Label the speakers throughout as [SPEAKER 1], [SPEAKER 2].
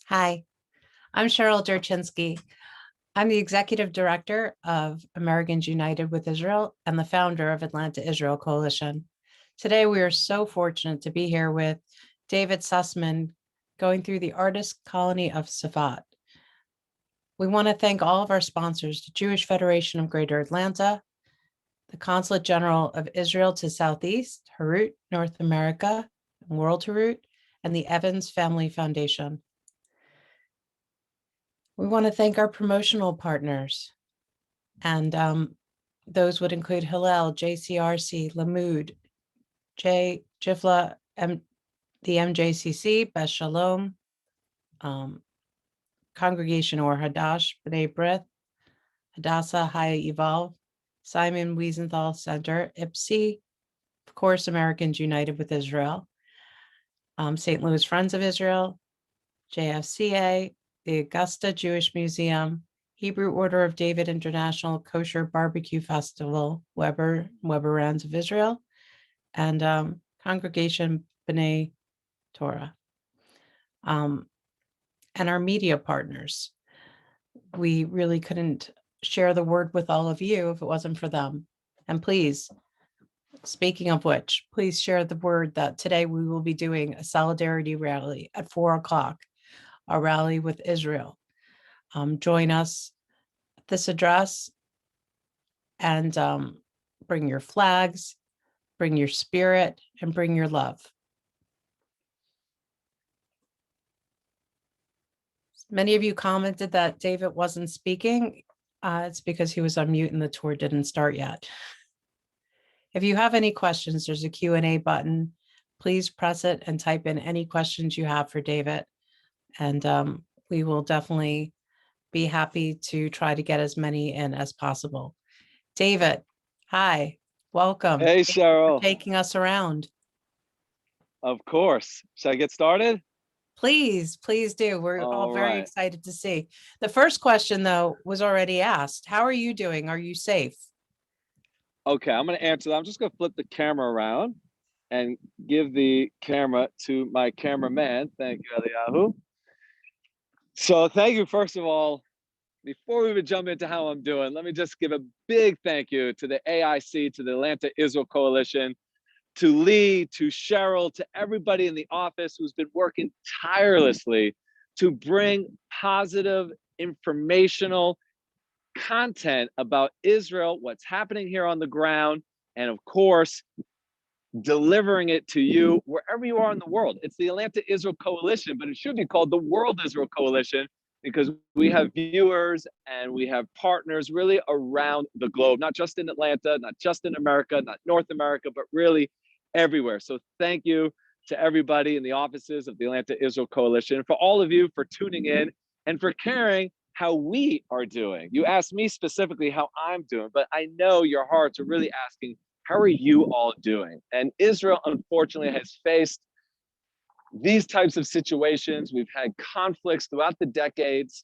[SPEAKER 1] Hi, I'm Cheryl Durchinsky. I'm the Executive Director of Americans United with Israel and the founder of Atlanta Israel Coalition. Today, we are so fortunate to be here with David Sussman going through the artist colony of Safat. We want to thank all of our sponsors, the Jewish Federation of Greater Atlanta, the Consulate General of Israel to Southeast, Helit, North America, and World Helit, and the Evans Family Foundation. We want to thank our promotional partners, and those would include Hillel, JCRC, Lamud, Jifla, the MJCC, Beth Shalom, Congregation or Hadash, B'nai B'rith, Hadassah, Haya Evolve, Simon Wiesenthal Center, IPSI, of course, Americans United with Israel, St. Louis Friends of Israel, JFCA, the Augusta Jewish Museum, Hebrew Order of David International Kosher Barbecue Festival, Weber Rands of Israel, and Congregation B'nai Torah. And our media partners. We really couldn't share the word with all of you if it wasn't for them. And please, speaking of which, please share the word that today we will be doing a solidarity rally at 4:00, a rally with Israel. Join us at this address and bring your flags, bring your spirit, and bring your love. Many of you commented that David wasn't speaking. It's because he was on mute and the tour didn't start yet. If you have any questions, there's a Q&A button. Please press it and type in any questions you have for David. And we will definitely be happy to try to get as many in as possible. David, hi, welcome.
[SPEAKER 2] Hey, Cheryl.
[SPEAKER 1] Taking us around.
[SPEAKER 2] Of course. Should I get started?
[SPEAKER 1] Please do. We're all very excited to see. The first question, though, was already asked. How are you doing? Are you safe?
[SPEAKER 2] Okay, I'm going to answer that. I'm just going to flip the camera around and give the camera to my cameraman. Thank you, Eliyahu. So thank you, first of all. Before we would jump into how I'm doing, let me just give a big thank you to the AIC, to the Atlanta Israel Coalition, to Lee, to Cheryl, to everybody in the office who's been working tirelessly to bring positive, informational content about Israel, what's happening here on the ground, and of course, delivering it to you wherever you are in the world. It's the Atlanta Israel Coalition, but it should be called the World Israel Coalition because we have viewers and we have partners really around the globe, not just in Atlanta, not just in America, not North America, but really everywhere. So thank you to everybody in the offices of the Atlanta Israel Coalition, for all of you for tuning in and for caring how we are doing. You asked me specifically how I'm doing, but I know your hearts are really asking, how are you all doing? And Israel, unfortunately, has faced these types of situations. We've had conflicts throughout the decades.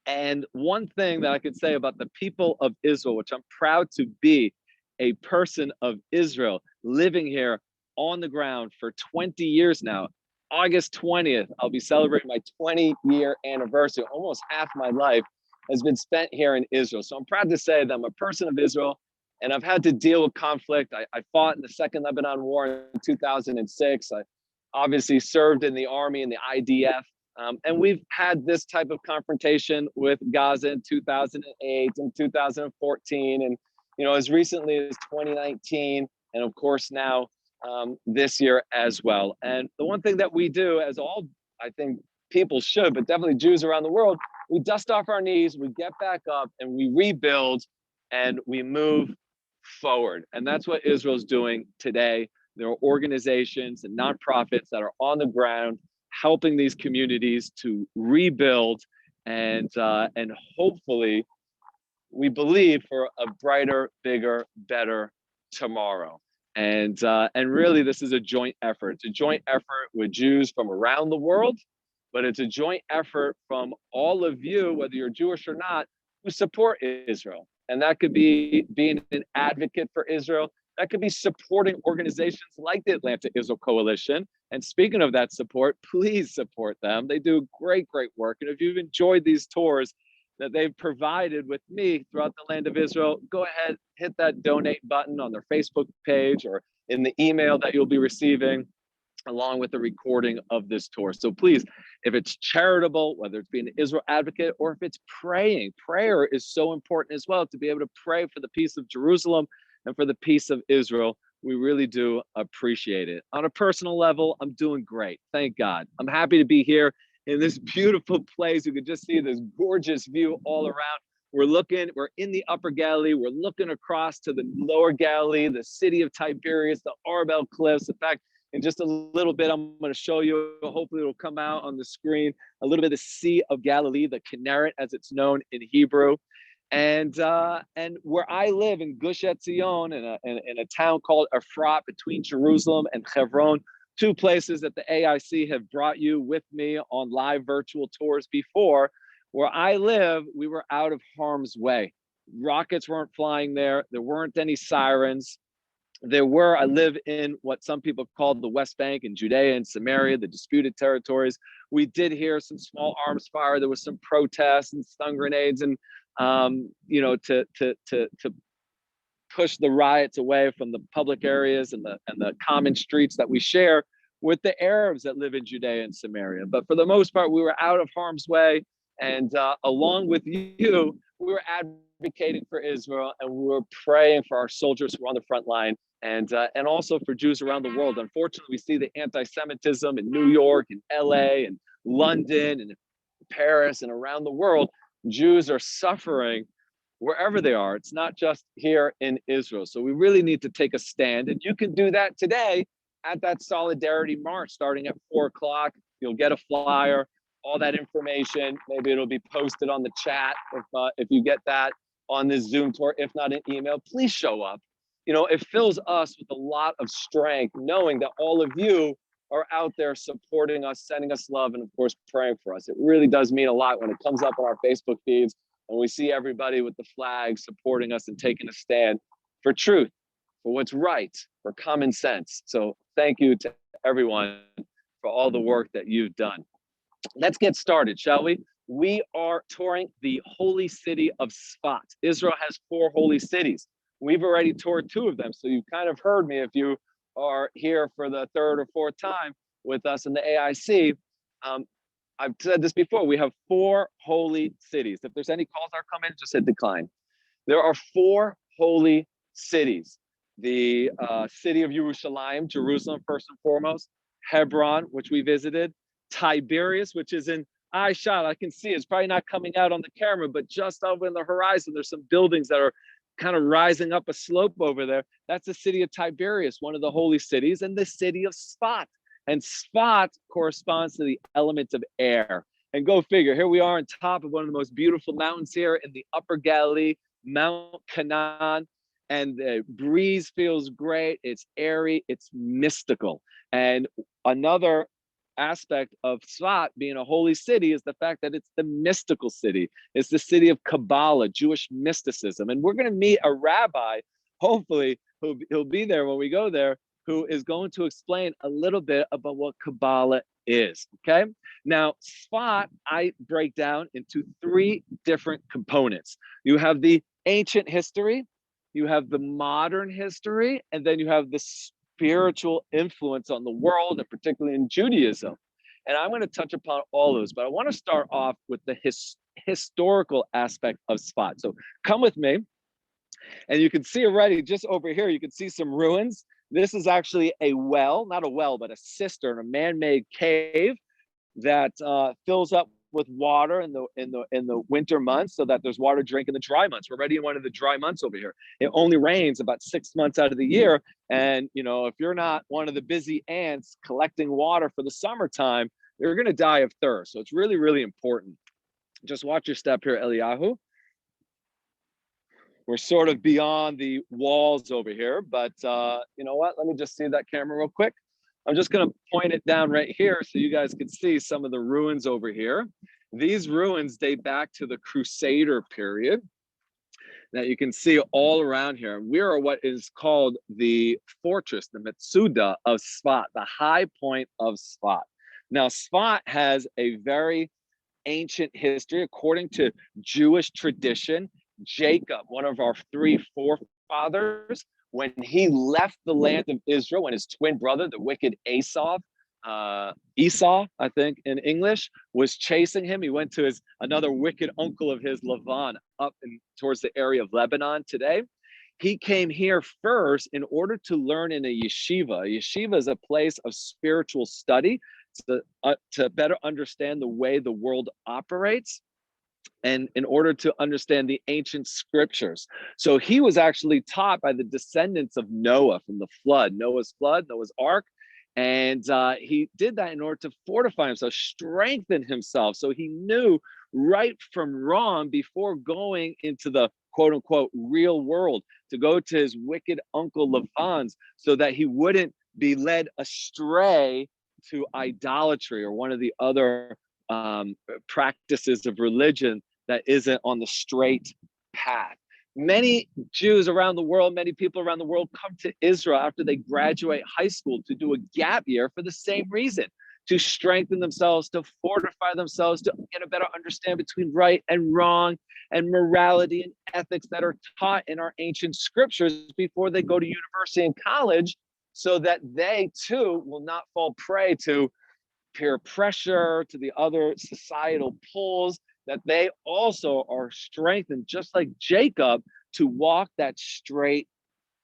[SPEAKER 2] And one thing that I could say about the people of Israel, which I'm proud to be a person of Israel living here on the ground for 20 years now. August 20th, I'll be celebrating my 20-year anniversary. Almost half my life has been spent here in Israel. So I'm proud to say that I'm a person of Israel, and I've had to deal with conflict. I fought in the Second Lebanon War in 2006. I obviously served in the Army and the IDF. And we've had this type of confrontation with Gaza in 2008 and 2014, and as recently as 2019, and of course now this year as well. And the one thing that we do, as all I think people should, but definitely Jews around the world, we dust off our knees, we get back up, and we rebuild, and we move forward. And that's what Israel's doing today. There are organizations and nonprofits that are on the ground helping these communities to rebuild and hopefully, we believe, for a brighter, bigger, better tomorrow. And really, this is a joint effort. It's a joint effort with Jews from around the world, but it's a joint effort from all of you, whether you're Jewish or not, who support Israel. And that could be being an advocate for Israel. That could be supporting organizations like the Atlanta Israel Coalition, And speaking of that support, please support them. They do great, great work. And if you've enjoyed these tours that they've provided with me throughout the land of Israel, go ahead, hit that donate button on their Facebook page or in the email that you'll be receiving, along with the recording of this tour. So please, if it's charitable, whether it's being an Israel advocate or if it's praying, prayer is so important as well, to be able to pray for the peace of Jerusalem and for the peace of Israel. We really do appreciate it. On a personal level, I'm doing great. Thank God. I'm happy to be here in this beautiful place. You can just see this gorgeous view all around. We're in the upper Galilee. We're looking across to the lower Galilee, the city of Tiberias, the Arbel Cliffs. In fact, in just a little bit, I'm going to show you, hopefully it'll come out on the screen, a little bit of the Sea of Galilee, the Kinneret as it's known in Hebrew. And where I live in Gush Etzion, in a town called Efrat, between Jerusalem and Hebron, two places that the AIC have brought you with me on live virtual tours before. Where I live, we were out of harm's way. Rockets weren't flying there. There weren't any sirens. I live in what some people call the West Bank in Judea and Samaria, the disputed territories. We did hear some small arms fire. There was some protests and stun grenades and, to push the riots away from the public areas and the common streets that we share with the Arabs that live in Judea and Samaria. But for the most part, we were out of harm's way. And along with you, we were advocating for Israel, and we were praying for our soldiers who were on the front line, and also for Jews around the world. Unfortunately, we see the anti-Semitism in New York and LA and London and Paris and around the world. Jews are suffering wherever they are. It's not just here in Israel. So we really need to take a stand. And you can do that today at that Solidarity March starting at 4 o'clock. You'll get a flyer, all that information. Maybe it'll be posted on the chat if you get that on this Zoom tour. If not, an email, please show up. It fills us with a lot of strength knowing that all of you are out there supporting us, sending us love, and of course, praying for us. It really does mean a lot when it comes up on our Facebook feeds and we see everybody with the flag supporting us and taking a stand for truth, for what's right, for common sense. So thank you to everyone for all the work that you've done. Let's get started, shall we? We are touring the holy city of Safat. Israel has 4 holy cities. We've already toured 2 of them, so you've kind of heard me if you are here for the 3rd or 4th time with us in the AIC. I've said this before, we have 4 holy cities. If there's any calls that are coming, just hit decline. There are 4 holy cities. The city of Jerusalem, first and foremost, Hebron, which we visited, Tiberias, which is in eyeshot. I can see it's probably not coming out on the camera, but just over in the horizon, there's some buildings that are kind of rising up a slope over there. That's the city of Tiberias, one of the holy cities, and the city of Safat. And Safat corresponds to the element of air. And go figure, here we are on top of one of the most beautiful mountains here in the Upper Galilee, Mount Canaan. And the breeze feels great. It's airy. It's mystical. And another aspect of Tzfat being a holy city is the fact that it's the mystical city. It's the city of Kabbalah, Jewish mysticism. And we're going to meet a rabbi, hopefully, he'll be there when we go there, who is going to explain a little bit about what Kabbalah is, okay? Now, Safat, I break down into 3 different components. You have the ancient history, you have the modern history, and then you have the spiritual influence on the world, and particularly in Judaism. And I'm going to touch upon all those, but I want to start off with the historical aspect of Safat. So come with me, and you can see already just over here, you can see some ruins. This is actually a well, not a well, but a cistern, a man-made cave that fills up with water in the winter months so that there's water to drink in the dry months. We're already in one of the dry months over here. It only rains about 6 months out of the year. And, if you're not one of the busy ants collecting water for the summertime, you're going to die of thirst. So it's really, really important. Just watch your step here, Eliyahu. We're sort of beyond the walls over here, but you know what? Let me just see that camera real quick. I'm just going to point it down right here so you guys can see some of the ruins over here. These ruins date back to the Crusader period. that you can see all around here. We are what is called the fortress, the Metsuda of Tzfat, the high point of Tzfat. Now, Safat has a very ancient history. According to Jewish tradition, Jacob, one of our three forefathers, when he left the land of Israel, when his twin brother, the wicked Esau, I think in English, was chasing him, he went to another wicked uncle of his, Lavan, up towards the area of Lebanon today. He came here first in order to learn in a yeshiva. A yeshiva is a place of spiritual study to better understand the way the world operates and in order to understand the ancient scriptures. So he was actually taught by the descendants of Noah from the flood, Noah's ark. And he did that in order to fortify himself, strengthen himself. So he knew right from wrong before going into the quote unquote real world, to go to his wicked uncle Lavan's so that he wouldn't be led astray to idolatry or one of the other practices of religion that isn't on the straight path. Many Jews around the world, many people around the world come to Israel after they graduate high school to do a gap year for the same reason, to strengthen themselves, to fortify themselves, to get a better understanding between right and wrong and morality and ethics that are taught in our ancient scriptures before they go to university and college, so that they too will not fall prey to peer pressure, to the other societal pulls, that they also are strengthened, just like Jacob, to walk that straight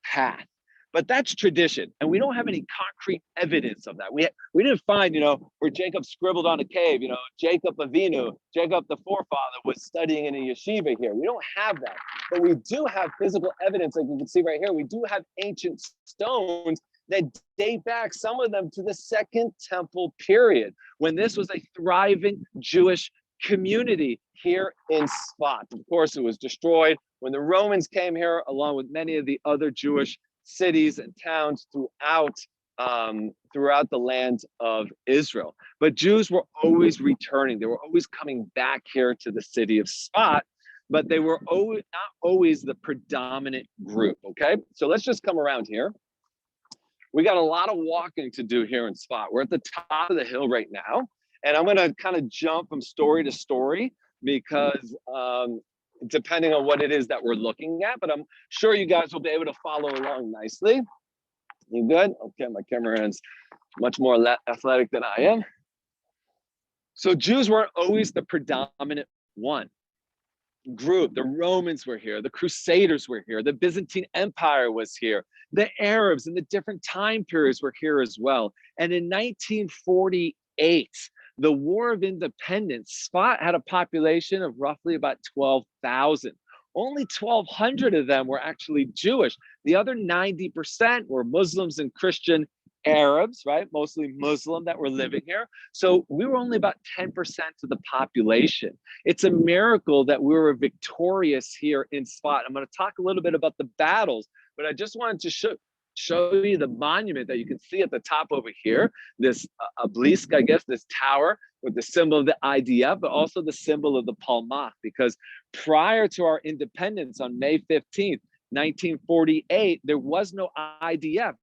[SPEAKER 2] path. But that's tradition, and we don't have any concrete evidence of that. We didn't find, where Jacob scribbled on a cave, Jacob Avinu, Jacob the forefather was studying in a yeshiva here. We don't have that, but we do have physical evidence, like you can see right here. We do have ancient stones that date back, some of them, to the Second Temple period, when this was a thriving Jewish community here in Safat. Of course, it was destroyed when the Romans came here, along with many of the other Jewish cities and towns throughout the land of Israel. But Jews were always returning. They were always coming back here to the city of Safat, but they were not always the predominant group, okay? So let's just come around here. We got a lot of walking to do here in Safat. We're at the top of the hill right now, and I'm gonna kind of jump from story to story because depending on what it is that we're looking at, but I'm sure you guys will be able to follow along nicely. You good? Okay, my cameraman's much more athletic than I am. So Jews weren't always the predominant group. The Romans were here, the Crusaders were here, the Byzantine Empire was here, the Arabs in the different time periods were here as well. And in 1948, the War of Independence, Safat had a population of roughly about 12,000. Only 1,200 of them were actually Jewish. The other 90% were Muslims and Christian Arabs, right? Mostly Muslim that were living here. So we were only about 10% of the population. It's a miracle that we were victorious here in Safat. I'm going to talk a little bit about the battles, but I just wanted to show you the monument that you can see at the top over here, this obelisk, I guess, this tower with the symbol of the IDF, but also the symbol of the Palmach, because prior to our independence on May 15th, 1948, there was no IDF,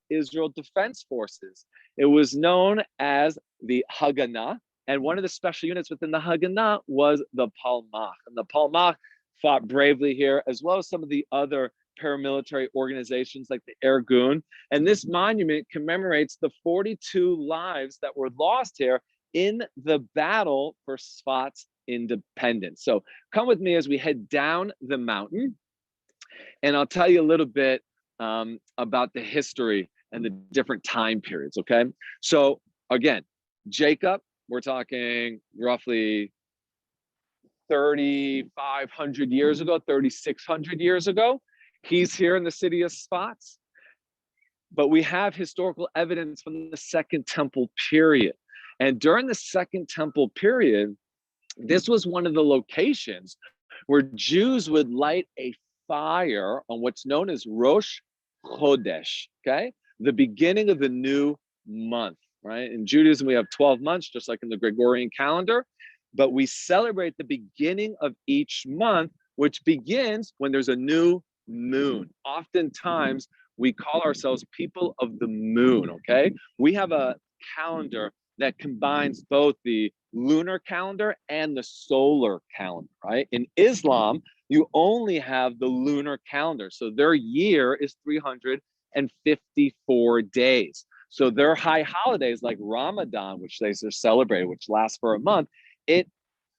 [SPEAKER 2] Israel Defense Forces. It was known as the Haganah, and one of the special units within the Haganah was the Palmach. And the Palmach fought bravely here, as well as some of the other paramilitary organizations like the Irgun. And this monument commemorates the 42 lives that were lost here in the battle for Sfat's independence. So come with me as we head down the mountain, and I'll tell you a little bit about the history and the different time periods, okay? So again, Jacob, we're talking roughly 3,500 years ago, 3,600 years ago. He's here in the city of Safat, but we have historical evidence from the Second Temple period. And during the Second Temple period, this was one of the locations where Jews would light a fire on what's known as Rosh Chodesh, okay? The beginning of the new month, right? In Judaism, we have 12 months, just like in the Gregorian calendar, but we celebrate the beginning of each month which begins when there's a new moon. Oftentimes, we call ourselves people of the moon, okay? We have a calendar that combines both the lunar calendar and the solar calendar, right? In Islam, you only have the lunar calendar. So their year is 354 days. So their high holidays like Ramadan, which they celebrate, which lasts for a month, it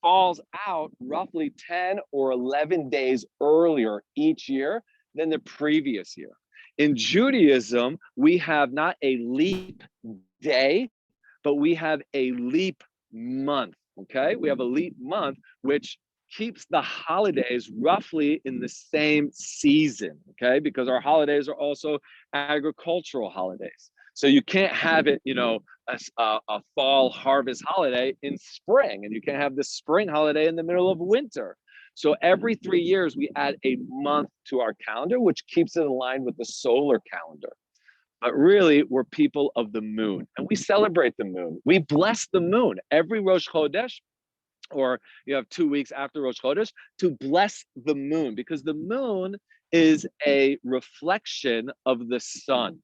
[SPEAKER 2] falls out roughly 10 or 11 days earlier each year than the previous year. In Judaism, we have not a leap day, but we have a leap month, okay? We have a leap month, which keeps the holidays roughly in the same season, okay? Because our holidays are also agricultural holidays. So you can't have it, a fall harvest holiday in spring, and you can't have the spring holiday in the middle of winter. So every 3 years, we add a month to our calendar, which keeps it aligned with the solar calendar. But really, we're people of the moon, and we celebrate the moon. We bless the moon every Rosh Chodesh, or you have 2 weeks after Rosh Chodesh, to bless the moon, because the moon is a reflection of the sun.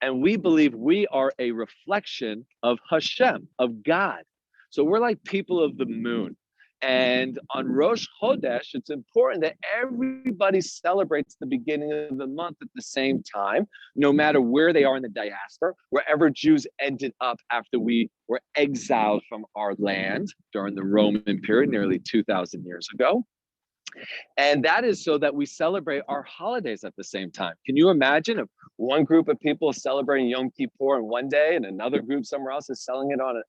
[SPEAKER 2] And we believe we are a reflection of Hashem, of God. So we're like people of the moon. And on Rosh Chodesh, it's important that everybody celebrates the beginning of the month at the same time, no matter where they are in the diaspora, wherever Jews ended up after we were exiled from our land during the Roman period, nearly 2,000 years ago. And that is so that we celebrate our holidays at the same time. Can you imagine if one group of people is celebrating Yom Kippur on one day and another group somewhere else is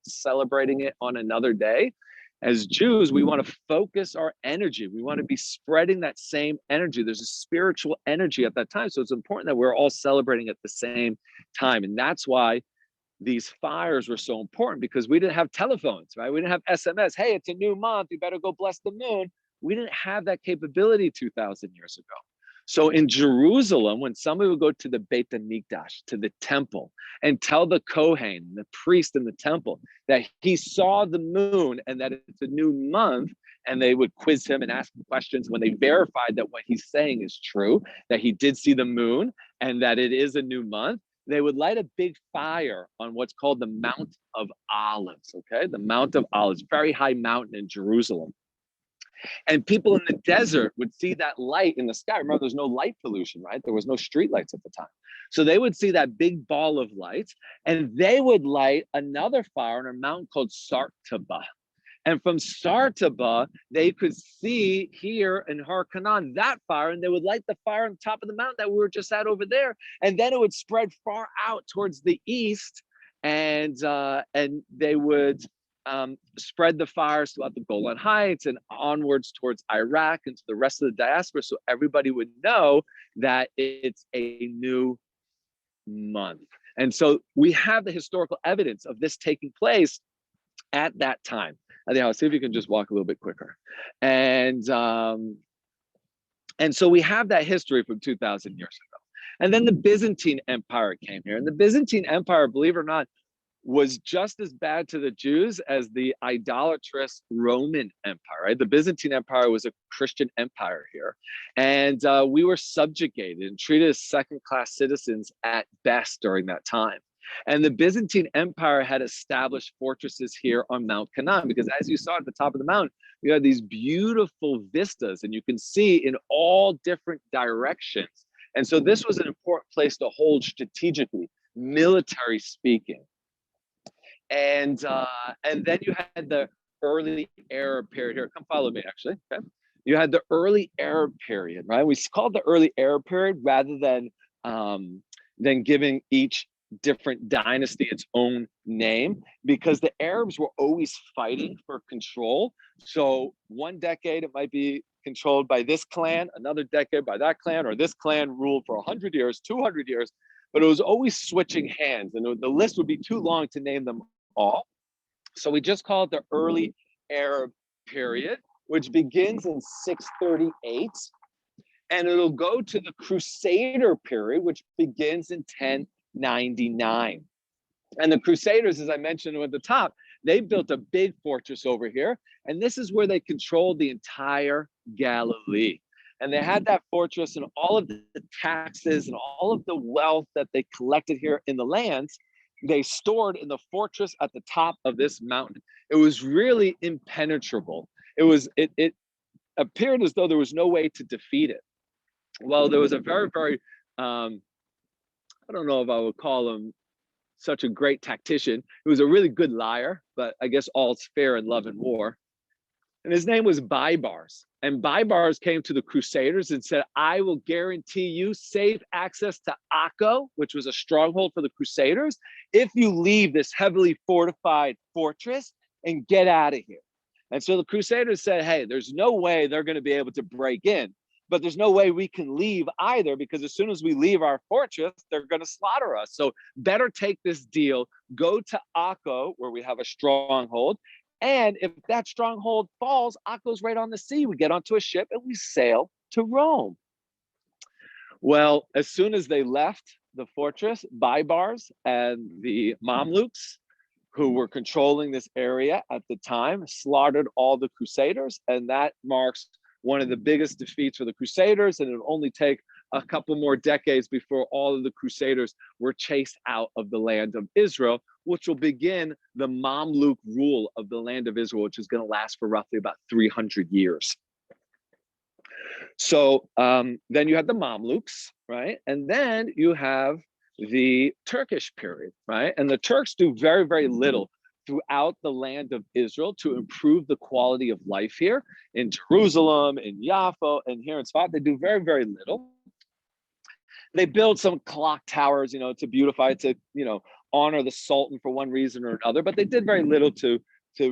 [SPEAKER 2] celebrating it on another day? As Jews, we want to focus our energy. We want to be spreading that same energy. There's a spiritual energy at that time. So it's important that we're all celebrating at the same time. And that's why these fires were so important, because we didn't have telephones, right? We didn't have SMS. Hey, it's a new month. You better go bless the moon. We didn't have that capability 2,000 years ago. So in Jerusalem, when somebody would go to the Beit HaMikdash, to the temple, and tell the Kohen, the priest in the temple, that he saw the moon and that it's a new month, and they would quiz him and ask him questions, when they verified that what he's saying is true, that he did see the moon and that it is a new month, they would light a big fire on what's called the Mount of Olives, okay? The Mount of Olives, very high mountain in Jerusalem. And people in the desert would see that light in the sky. Remember, there's no light pollution, right? There was no street lights at the time. So they would see that big ball of light, and they would light another fire on a mountain called Sartaba. And from Sartaba, they could see here in Har Canaan that fire, and they would light the fire on the top of the mountain that we were just at over there. And then it would spread far out towards the east, and they would spread the fires throughout the Golan Heights and onwards towards Iraq and to the rest of the diaspora, so everybody would know that it's a new month. And so we have the historical evidence of this taking place at that time. I'll see if you can just walk a little bit quicker. And so we have that history from 2,000 years ago. And then the Byzantine Empire came here. And the Byzantine Empire, believe it or not, was just as bad to the Jews as the idolatrous Roman Empire, right? The Byzantine Empire was a Christian empire here. And we were subjugated and treated as second-class citizens at best during that time. And the Byzantine Empire had established fortresses here on Mount Canaan, because as you saw at the top of the mountain, you had these beautiful vistas, and you can see in all different directions. And so this was an important place to hold strategically, military speaking. And then you had the early Arab period here. Come follow me, actually. Okay. You had the early Arab period, right? We called the early Arab period rather than giving each different dynasty its own name, because the Arabs were always fighting for control. So one decade it might be controlled by this clan, another decade by that clan, or this clan ruled for 100 years, 200 years, but it was always switching hands, and the list would be too long to name them all. So we just call it the early Arab period, which begins in 638, and it'll go to the Crusader period, which begins in 1099. And the Crusaders, as I mentioned at the top, they built a big fortress over here, And this is where they controlled the entire Galilee. And they had that fortress, and all of the taxes and all of the wealth that they collected here in the lands, they stored in the fortress at the top of this mountain. It was really impenetrable. It appeared as though there was no way to defeat it. Well, there was a very, very, I don't know if I would call him such a great tactician. He was a really good liar, but I guess all's fair in love and war. And his name was Baibars. And Baibars came to the Crusaders and said, I will guarantee you safe access to Akko, which was a stronghold for the Crusaders, if you leave this heavily fortified fortress and get out of here. And so the Crusaders said, hey, there's no way they're going to be able to break in, but there's no way we can leave either, because as soon as we leave our fortress, they're going to slaughter us. So better take this deal, go to Akko, where we have a stronghold. And if that stronghold falls, Akko's right on the sea. We get onto a ship and we sail to Rome. Well, as soon as they left the fortress, Baibars and the Mamluks, who were controlling this area at the time, slaughtered all the Crusaders. And that marks one of the biggest defeats for the Crusaders. And it'll only take a couple more decades before all of the Crusaders were chased out of the land of Israel, which will begin the Mamluk rule of the land of Israel, which is going to last for roughly about 300 years. So then you have the Mamluks, right? And then you have the Turkish period, right? And the Turks do very, very little throughout the land of Israel to improve the quality of life here in Jerusalem, in Jaffa, and here in Safat. They do very, very little. They build some clock towers, to beautify, to, honor the Sultan for one reason or another, but they did very little to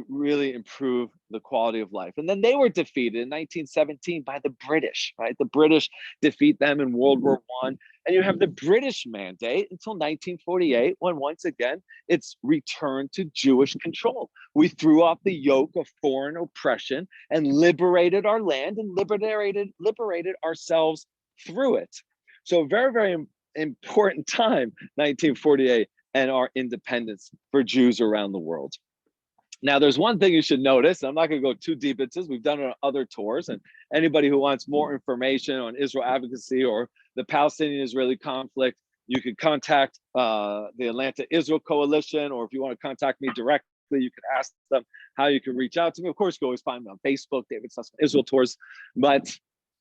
[SPEAKER 2] really improve the quality of life. And then they were defeated in 1917 by the British, right? The British defeat them in World War I. And you have the British mandate until 1948, when once again, it's returned to Jewish control. We threw off the yoke of foreign oppression and liberated our land and liberated ourselves through it. So very, very important time, 1948, and our independence for Jews around the world. Now, there's one thing you should notice. I'm not going to go too deep into this. We've done it on other tours, and anybody who wants more information on Israel advocacy or the Palestinian-Israeli conflict, you can contact the Atlanta Israel Coalition, or if you want to contact me directly, you can ask them how you can reach out to me. Of course, you can always find me on Facebook, David Sussman Israel Tours, but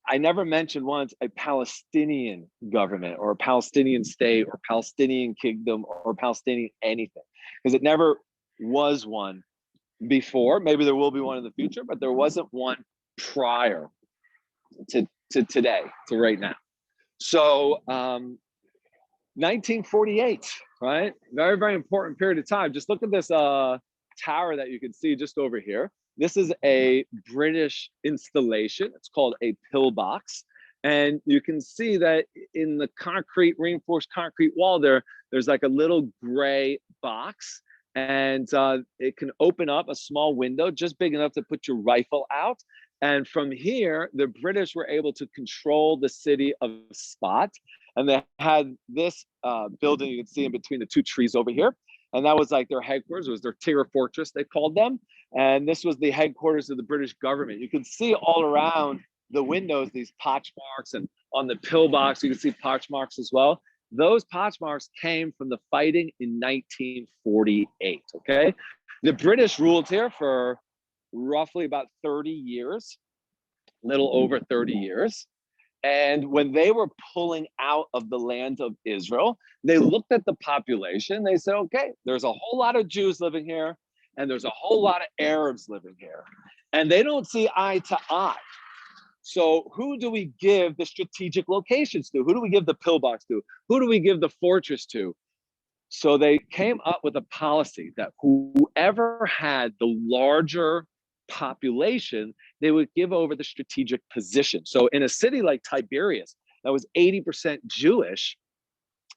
[SPEAKER 2] I never mentioned once a Palestinian government or a Palestinian state or Palestinian kingdom or Palestinian anything, because it never was one before. Maybe there will be one in the future, but there wasn't one prior to today, to right now. So 1948, right? Very, very important period of time. Just look at this tower that you can see just over here. This is a British installation. It's called a pillbox. And you can see that in the reinforced concrete wall there's like a little gray box. And it can open up a small window just big enough to put your rifle out. And from here, the British were able to control the city of Safat. And they had this building you can see in between the two trees over here. And that was like their headquarters. It was their Tigger Fortress, they called them. And this was the headquarters of the British government. You can see all around the windows these potch marks, and on the pillbox, you can see potch marks as well. Those potch marks came from the fighting in 1948, okay? The British ruled here for roughly about 30 years, a little over 30 years. And when they were pulling out of the land of Israel, they looked at the population. They said, okay, there's a whole lot of Jews living here, and there's a whole lot of Arabs living here. And they don't see eye to eye. So who do we give the strategic locations to? Who do we give the pillbox to? Who do we give the fortress to? So they came up with a policy that whoever had the larger population, they would give over the strategic position. So in a city like Tiberias, that was 80% Jewish,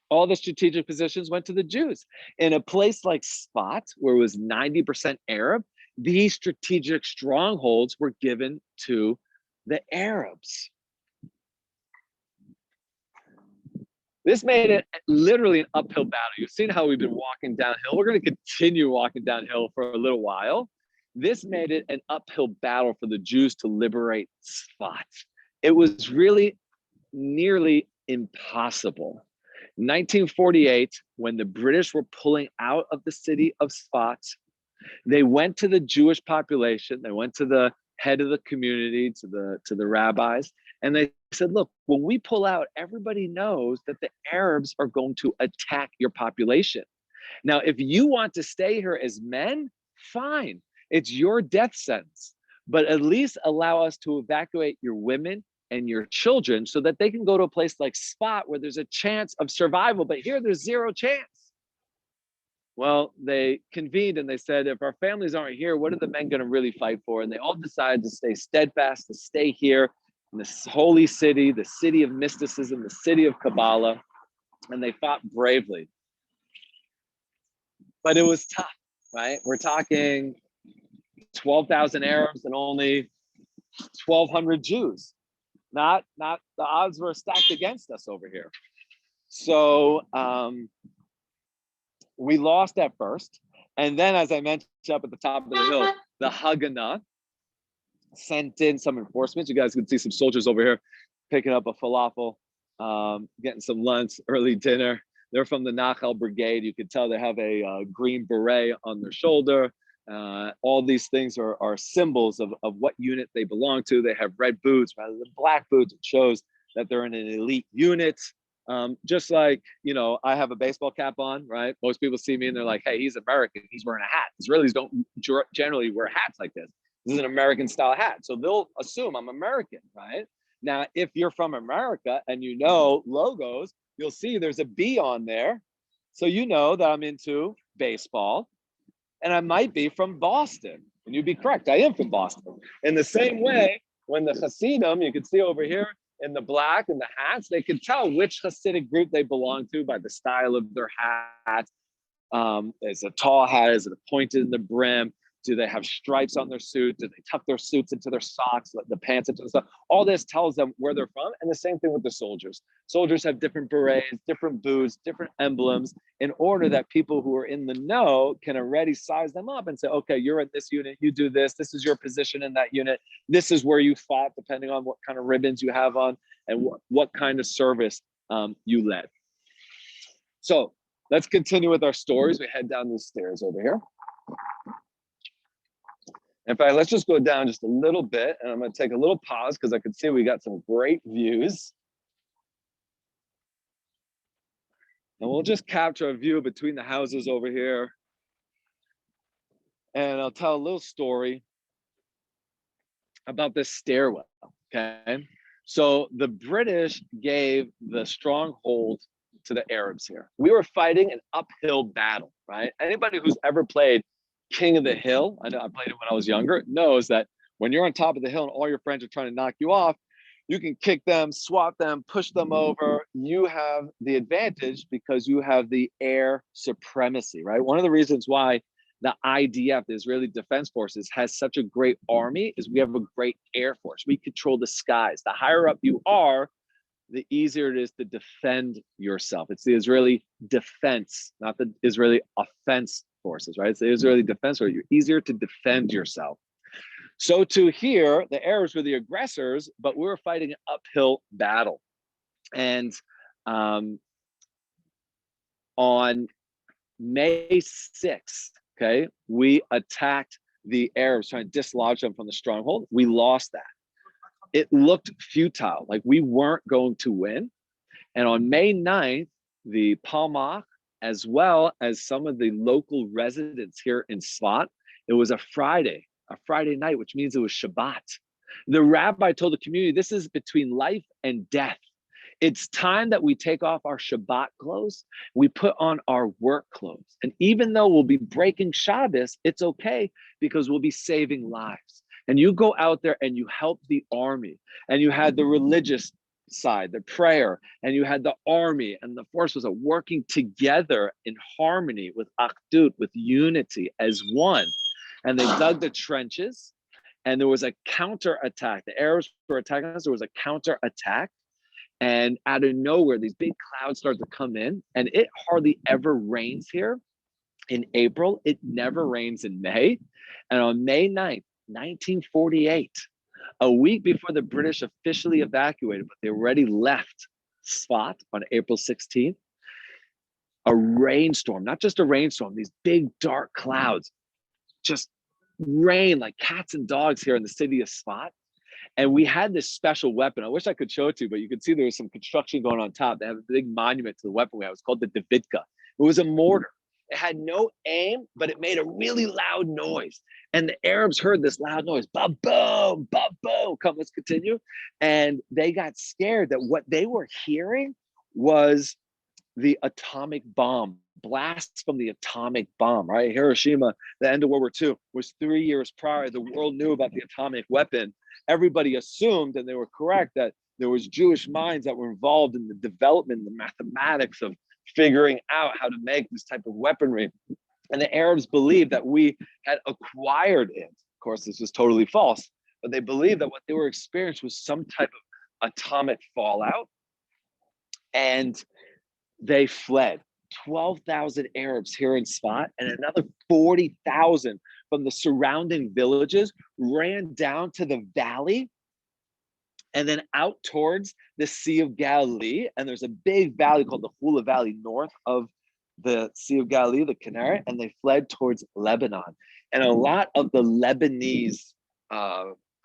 [SPEAKER 2] all the strategic positions went to the Jews. In a place like Safat, where it was 90% Arab, these strategic strongholds were given to the Arabs. This made it literally an uphill battle. You've seen how we've been walking downhill. We're going to continue walking downhill for a little while. This made it an uphill battle for the Jews to liberate Tzfat. It was really nearly impossible. 1948, when the British were pulling out of the city of Safat, they went to the Jewish population, they went to the head of the community, to the rabbis, and they said, look, when we pull out, everybody knows that the Arabs are going to attack your population. Now, if you want to stay here as men, fine, it's your death sentence, but at least allow us to evacuate your women and your children so that they can go to a place like Safat where there's a chance of survival, but here there's zero chance. Well, they convened and they said, if our families aren't here, what are the men going to really fight for? And they all decided to stay steadfast, to stay here in this holy city, the city of mysticism, the city of Kabbalah, and they fought bravely. But it was tough, right? We're talking 12,000 Arabs and only 1,200 Jews. Not the odds were stacked against us over here. So we lost at first. And then, as I mentioned up at the top of the hill, the Haganah sent in some enforcements. You guys can see some soldiers over here picking up a falafel, getting some lunch, early dinner. They're from the Nachal Brigade. You can tell they have a green beret on their shoulder. All these things are symbols of what unit they belong to. They have red boots rather than black boots. It shows that they're in an elite unit. Just like, you know, I have a baseball cap on, right? Most people see me and they're like, hey, he's American. He's wearing a hat. Israelis don't generally wear hats like this. This is an American style hat. So they'll assume I'm American, right? Now, if you're from America and you know logos, you'll see there's a B on there. So you know that I'm into baseball. And I might be from Boston. And you'd be correct, I am from Boston. In the same way, when the Hasidim, you can see over here in the black and the hats, they can tell which Hasidic group they belong to by the style of their hat. Is it a tall hat? Is it pointed in the brim? Do they have stripes on their suit? Do they tuck their suits into their socks, the pants into the stuff? All this tells them where they're from. And the same thing with the soldiers. Soldiers have different berets, different boots, different emblems, in order that people who are in the know can already size them up and say, okay, you're in this unit, you do this, this is your position in that unit, this is where you fought, depending on what kind of ribbons you have on and what kind of service you led. So let's continue with our stories. We head down these stairs over here. In fact, let's just go down just a little bit, and I'm going to take a little pause because I can see we got some great views. And we'll just capture a view between the houses over here. And I'll tell a little story about this stairwell, okay? So the British gave the stronghold to the Arabs here. We were fighting an uphill battle, right? Anybody who's ever played King of the Hill, I know I played it when I was younger, knows that when you're on top of the hill and all your friends are trying to knock you off, you can kick them, swat them, push them over. You have the advantage because you have the air supremacy, right? One of the reasons why the IDF, the Israeli Defense Forces, has such a great army is we have a great air force. We control the skies. The higher up you are, the easier it is to defend yourself. It's the Israeli defense, not the Israeli offense forces, right? It's the Israeli defense force. You're easier to defend yourself. So too here, the Arabs were the aggressors, but we were fighting an uphill battle. And on May 6th, okay, we attacked the Arabs, trying to dislodge them from the stronghold. We lost that. It looked futile, like we weren't going to win. And on May 9th, the Palmach, as well as some of the local residents here in Safat, it was a Friday night, which means it was Shabbat. The rabbi told the community, this is between life and death. It's time that we take off our Shabbat clothes, we put on our work clothes. And even though we'll be breaking Shabbos, it's okay because we'll be saving lives. And you go out there and you help the army. And you had the religious side, the prayer, and you had the army, and the force was working together in harmony with Achdut, with unity as one. And they dug the trenches, and there was a counter attack. The Arabs were attacking us. There was a counter attack. And out of nowhere, these big clouds started to come in, and it hardly ever rains here. in April. It never rains in May. And on May 9th, 1948, a week before the British officially evacuated, but they already left Safat on April 16th, a rainstorm, not just a rainstorm, these big dark clouds, just rain like cats and dogs here in the city of Safat. And we had this special weapon. I wish I could show it to you, but you could see there was some construction going on top. They have a big monument to the weapon we have. It's called the Davidka. It was a mortar. It had no aim, but it made a really loud noise. And the Arabs heard this loud noise, ba-boom, ba-boom. Come, let's continue. And they got scared that what they were hearing was the atomic bomb, blasts from the atomic bomb, right? Hiroshima, the end of World War II, was 3 years prior. The world knew about the atomic weapon. Everybody assumed, and they were correct, that there was Jewish minds that were involved in the development, the mathematics of figuring out how to make this type of weaponry. And the Arabs believed that we had acquired it. Of course, this was totally false, but they believed that what they were experiencing was some type of atomic fallout. And they fled. 12,000 Arabs here in Safat and another 40,000 from the surrounding villages ran down to the valley and then out towards the Sea of Galilee. And there's a big valley called the Hula Valley north of the Sea of Galilee, the Kinneret, and they fled towards Lebanon. And a lot of the Lebanese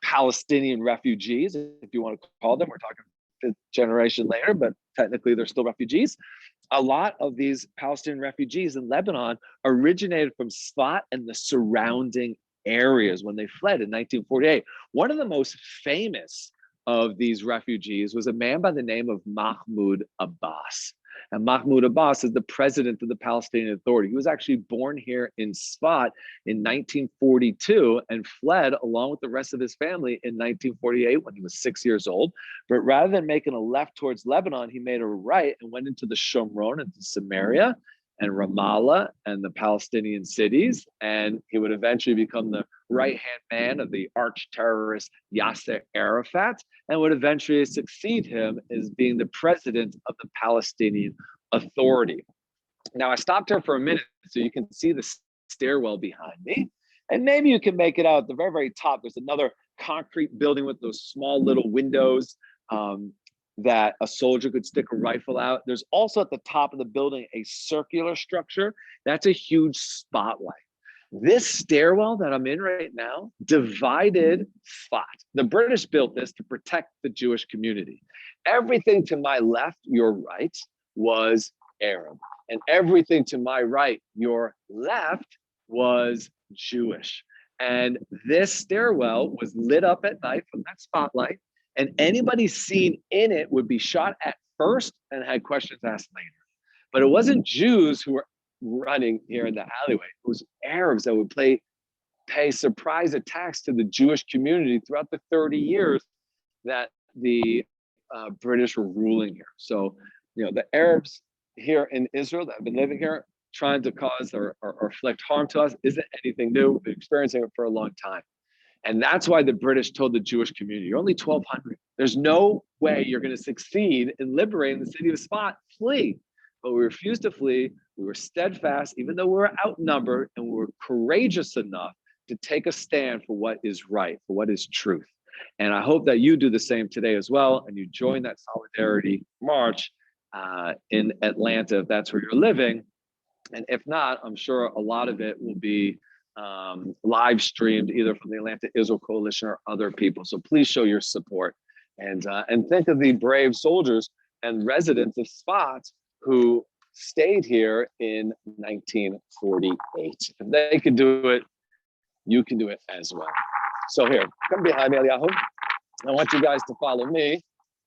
[SPEAKER 2] Palestinian refugees, if you want to call them, we're talking fifth generation later, but technically they're still refugees. A lot of these Palestinian refugees in Lebanon originated from Safat and the surrounding areas when they fled in 1948. One of the most famous of these refugees was a man by the name of Mahmoud Abbas. And Mahmoud Abbas is the president of the Palestinian Authority. He was actually born here in Safat in 1942 and fled along with the rest of his family in 1948 when he was 6 years old. But rather than making a left towards Lebanon, he made a right and went into the Shomron, into Samaria and Ramallah and the Palestinian cities. And he would eventually become the right-hand man of the arch terrorist Yasser Arafat and would eventually succeed him as being the president of the Palestinian Authority. Now, I stopped here for a minute so you can see the stairwell behind me. And maybe you can make it out at the very, very top. There's another concrete building with those small little windows that a soldier could stick a rifle out. There's also at the top of the building a circular structure. That's a huge spotlight. This stairwell that I'm in right now divided Safat. The British built this to protect the Jewish community. Everything to my left, your right, was Arab. And everything to my right, your left, was Jewish. And this stairwell was lit up at night from that spotlight. And anybody seen in it would be shot at first and had questions asked later. But it wasn't Jews who were running here in the alleyway. It was Arabs that would pay surprise attacks to the Jewish community throughout the 30 years that the British were ruling here. So, you know, the Arabs here in Israel that have been living here trying to cause or inflict harm to us isn't anything new. We've been experiencing it for a long time. And that's why the British told the Jewish community, you're only 1,200. There's no way you're going to succeed in liberating the city of Safat. Flee. But we refused to flee. We were steadfast, even though we were outnumbered, and we were courageous enough to take a stand for what is right, for what is truth. And I hope that you do the same today as well, and you join that solidarity march in Atlanta, if that's where you're living. And if not, I'm sure a lot of it will be live streamed either from the Atlanta Israel Coalition or other people. So please show your support and think of the brave soldiers and residents of Safat who stayed here in 1948. If they could do it, you can do it as well. So here, come behind me, Eliyahu. I want you guys to follow me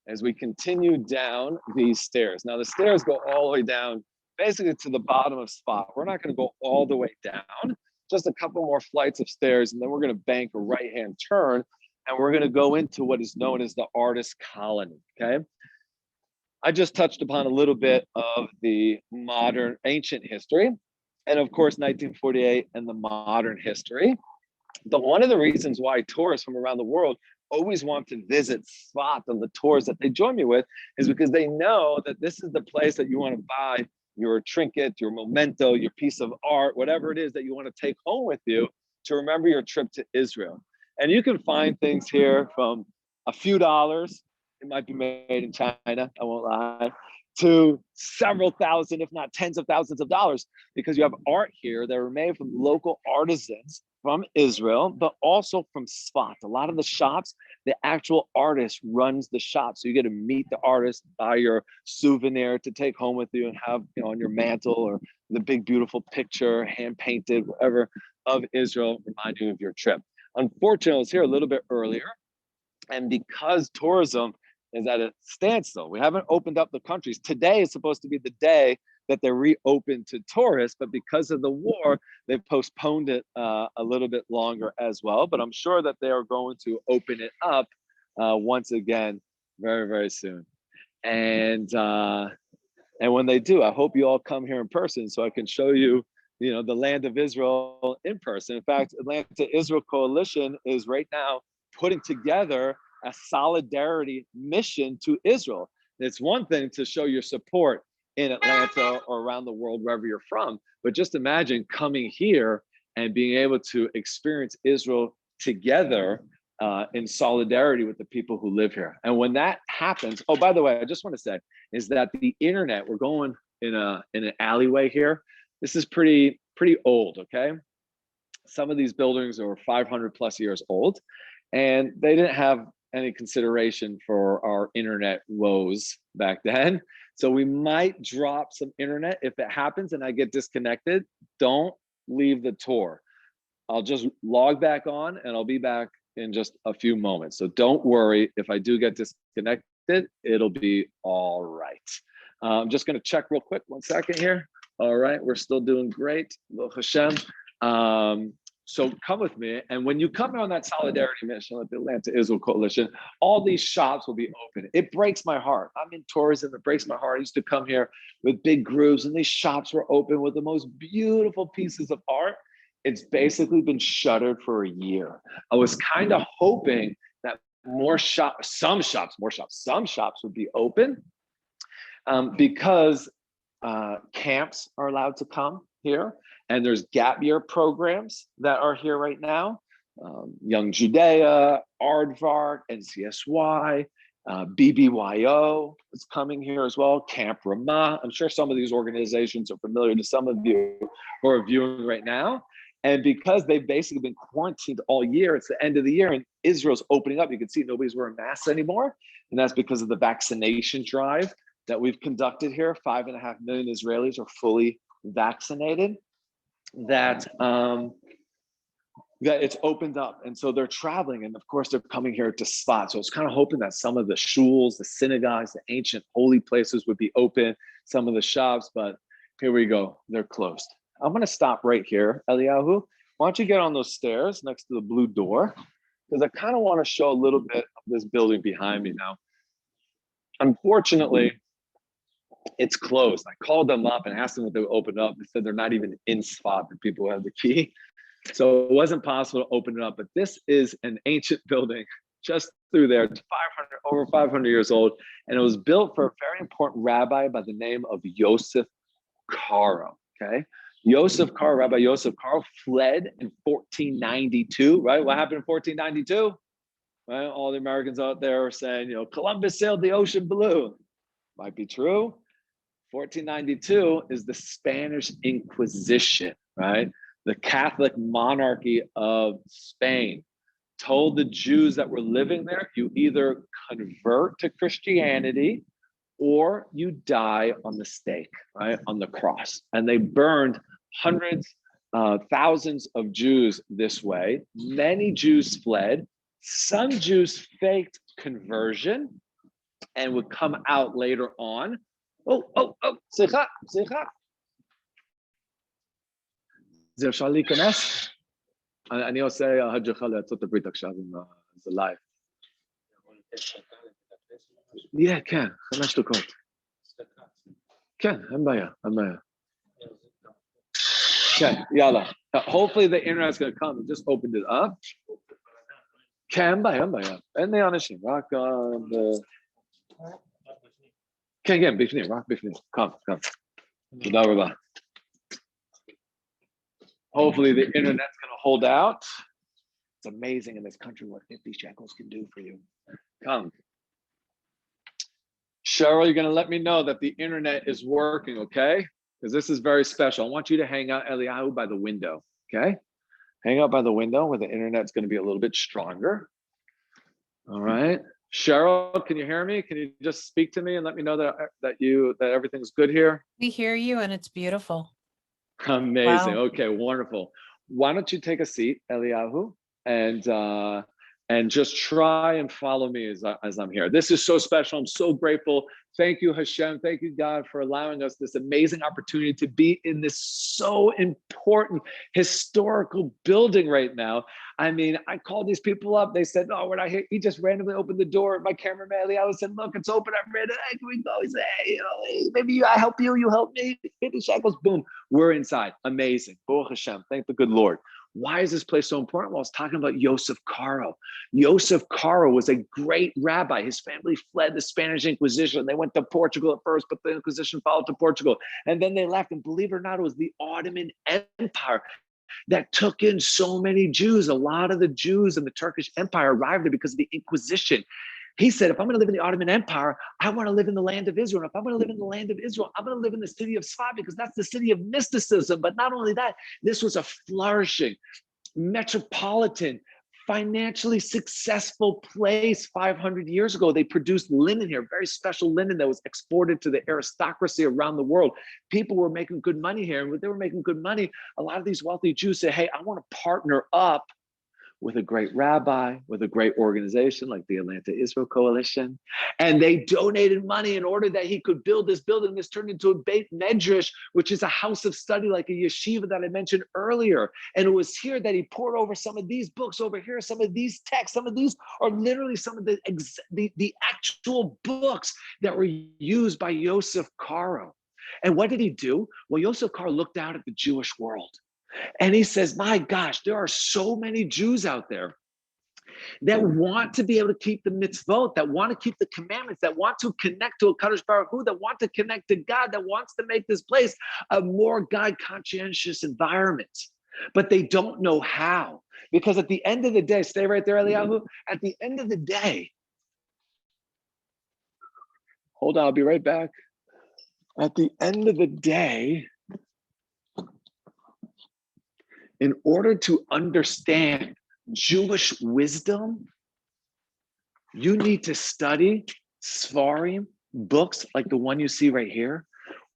[SPEAKER 2] as we continue down these stairs. Now the stairs go all the way down, basically to the bottom of Safat. We're not going to go all the way down, just a couple more flights of stairs, and then we're going to bank a right-hand turn, and we're going to go into what is known as the artist colony, okay? I just touched upon a little bit of the modern ancient history, and of course, 1948 and the modern history. But one of the reasons why tourists from around the world always want to visit Safat on the tours that they join me with is because they know that this is the place that you want to buy your trinket, your memento, your piece of art, whatever it is that you want to take home with you to remember your trip to Israel. And you can find things here from a few dollars, it might be made in China, I won't lie, to several thousand, if not tens of thousands of dollars, because you have art here that were made from local artisans from Israel, but also from Tzfat. A lot of the shops, the actual artist runs the shop. So you get to meet the artist, buy your souvenir to take home with you and have, on your mantle, or the big, beautiful picture, hand painted, whatever, of Israel, remind you of your trip. Unfortunately, I was here a little bit earlier. And because tourism is at a standstill, we haven't opened up the countries. Today is supposed to be the day that they're reopened to tourists, but because of the war, they've postponed it a little bit longer as well. But I'm sure that they are going to open it up once again very, very soon. And when they do, I hope you all come here in person so I can show you, the land of Israel in person. In fact, Atlanta Israel Coalition is right now putting together a solidarity mission to Israel. It's one thing to show your support in Atlanta or around the world, wherever you're from, but just imagine coming here and being able to experience Israel together in solidarity with the people who live here. And when that happens, oh, by the way, I just want to say is that the internet, we're going in an alleyway here. This is pretty old, okay? Some of these buildings are 500 plus years old, and they didn't have any consideration for our internet woes back then. So we might drop some internet. If it happens and I get disconnected, don't leave the tour. I'll just log back on and I'll be back in just a few moments. So don't worry, if I do get disconnected, it'll be all right. I'm just gonna check real quick, 1 second here. All right, we're still doing great, Baruch Hashem. So come with me, and when you come on that solidarity mission with the Atlanta Israel Coalition, all these shops will be open. It breaks my heart. I'm in tourism, it breaks my heart. I used to come here with big groups, and these shops were open with the most beautiful pieces of art. It's basically been shuttered for a year. I was kind of hoping that some shops would be open because camps are allowed to come here, and there's gap year programs that are here right now. Young Judea, Aardvark, NCSY, BBYO is coming here as well, Camp Ramah. I'm sure some of these organizations are familiar to some of you who are viewing right now. And because they've basically been quarantined all year, it's the end of the year and Israel's opening up. You can see nobody's wearing masks anymore. And that's because of the vaccination drive that we've conducted here. 5.5 million Israelis are fully vaccinated. That it's opened up, and so they're traveling, and of course they're coming here to Safat. So it's kind of hoping that some of the shuls, the synagogues, the ancient holy places would be open, some of the shops, but here we go, they're closed. I'm going to stop right here, Eliyahu. Why don't you get on those stairs next to the blue door, because I kind of want to show a little bit of this building behind me now. Unfortunately, it's closed. I called them up and asked them if they would open up. They said they're not even in Safat, the people who have the key. So it wasn't possible to open it up, but this is an ancient building just through there. It's over 500 years old, and it was built for a very important rabbi by the name of Yosef Karo, okay? Rabbi Yosef Karo fled in 1492, right? What happened in 1492? Right? All the Americans out there are saying, Columbus sailed the ocean blue. Might be true. 1492 is the Spanish Inquisition, right? The Catholic monarchy of Spain told the Jews that were living there, you either convert to Christianity or you die on the stake, right? On the cross. And they burned hundreds, thousands of Jews this way. Many Jews fled. Some Jews faked conversion and would come out later on. סליחה. זה אפשר להיכנס? אני עושה הג'חה לארצות הברית עכשיו עם זה לייב. כן, 5 דקות. כן, אין בעיה. כן, יאללה. Hopefully the internet's gonna come. Just opened it up. כן, אין בעיה. אין לי אנשים, רק כן, בפנים, רק בפנים. Come. Toda rabah. Hopefully the internet's going to hold out. It's amazing in this country what 50 shekels can do for you. Come. Cheryl, you're going to let me know that the internet is working, okay? Because this is very special. I want you to hang out, Eliyahu, by the window, okay? Hang out by the window where the internet's going to be a little bit stronger. All right. Cheryl, can you hear me? Can you just speak to me and let me know that everything's good here?
[SPEAKER 1] We hear you and it's beautiful.
[SPEAKER 2] Amazing.
[SPEAKER 1] Wow.
[SPEAKER 2] Okay, wonderful. Why don't you take a seat, Eliyahu, and just try and follow me as I'm here. This is so special. I'm so grateful. Thank you, Hashem. Thank you, God, for allowing us this amazing opportunity to be in this so important historical building right now. I mean, I called these people up. They said, "Oh, we're not here." He just randomly opened the door. My cameraman, Eliyahu, said, "Look, it's open." I read it. Hey, can we go? He said, "Hey, maybe I help you. You help me." 50 shekels. Boom. We're inside. Amazing. Baruch Hashem. Thank the good Lord. Why is this place so important? Well, I was talking about Yosef Caro. Yosef Caro was a great rabbi. His family fled the Spanish Inquisition. They went to Portugal at first, but the Inquisition followed to Portugal. And then they left. And believe it or not, it was the Ottoman Empire that took in so many Jews. A lot of the Jews in the Turkish Empire arrived there because of the Inquisition. He said, if I'm going to live in the Ottoman Empire, I want to live in the land of Israel. And if I'm going to live in the land of Israel, I'm going to live in the city of Safat because that's the city of mysticism. But not only that, this was a flourishing, metropolitan, financially successful place 500 years ago. They produced linen here, very special linen that was exported to the aristocracy around the world. People were making good money here. And when they were making good money, a lot of these wealthy Jews said, hey, I want to partner up with a great rabbi, with a great organization like the Atlanta Israel Coalition. And they donated money in order that he could build this building. This turned into a Beit Medrash, which is a house of study like a yeshiva that I mentioned earlier. And it was here that he poured over some of these books over here, some of these texts, some of these are literally some of the actual books that were used by Yosef Caro. And what did he do? Well, Yosef Caro looked out at the Jewish world. And he says, my gosh, there are so many Jews out there that want to be able to keep the mitzvot, that want to keep the commandments, that want to connect to a Kadosh Baruch Hu, that want to connect to God, that wants to make this place a more God-conscientious environment. But they don't know how. Because at the end of the day, stay right there, Eliyahu, at the end of the day, hold on, I'll be right back. At the end of the day, in order to understand Jewish wisdom, you need to study Sfarim, books like the one you see right here,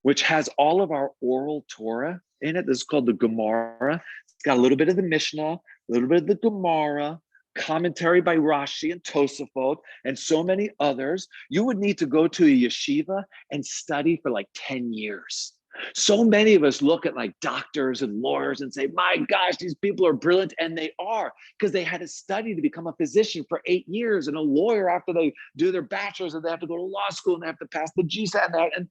[SPEAKER 2] which has all of our oral Torah in it. This is called the Gemara. It's got a little bit of the Mishnah, a little bit of the Gemara, commentary by Rashi and Tosafot, and so many others. You would need to go to a yeshiva and study for like 10 years. So many of us look at like doctors and lawyers and say, my gosh, these people are brilliant. And they are, because they had to study to become a physician for 8 years and a lawyer after they do their bachelor's, and they have to go to law school and they have to pass the GSAT and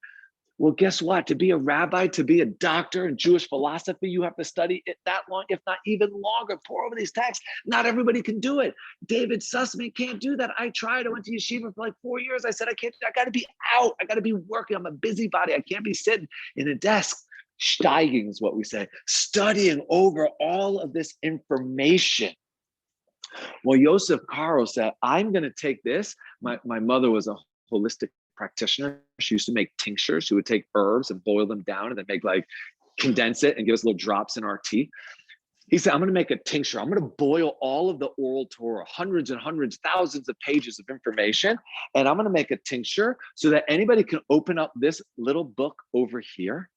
[SPEAKER 2] well, guess what? To be a rabbi, to be a doctor in Jewish philosophy, you have to study it that long, if not even longer. Pour over these texts. Not everybody can do it. David Sussman can't do that. I tried. I went to yeshiva for like 4 years. I said, I can't. I got to be out. I got to be working. I'm a busybody. I can't be sitting in a desk. Steiging is what we say. Studying over all of this information. Well, Yosef Caro said, I'm going to take this. My mother was a holistic practitioner. She used to make tinctures. She would take herbs and boil them down and then make like condense it and give us little drops in our tea. He said, I'm going to make a tincture. I'm going to boil all of the oral Torah, hundreds and hundreds, thousands of pages of information. And I'm going to make a tincture so that anybody can open up this little book over here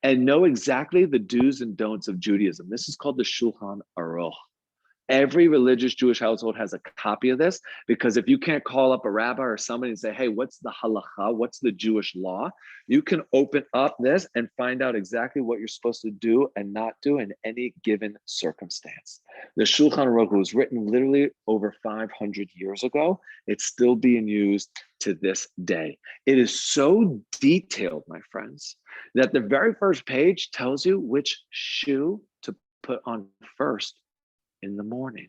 [SPEAKER 2] and know exactly the do's and don'ts of Judaism. This is called the Shulchan Aroha. Every religious Jewish household has a copy of this, because if you can't call up a rabbi or somebody and say, hey, what's the halacha? What's the Jewish law? You can open up this and find out exactly what you're supposed to do and not do in any given circumstance. The Shulchan Aroha was written literally over 500 years ago. It's still being used to this day. It is so detailed, my friends, that the very first page tells you which shoe to put on first in the morning.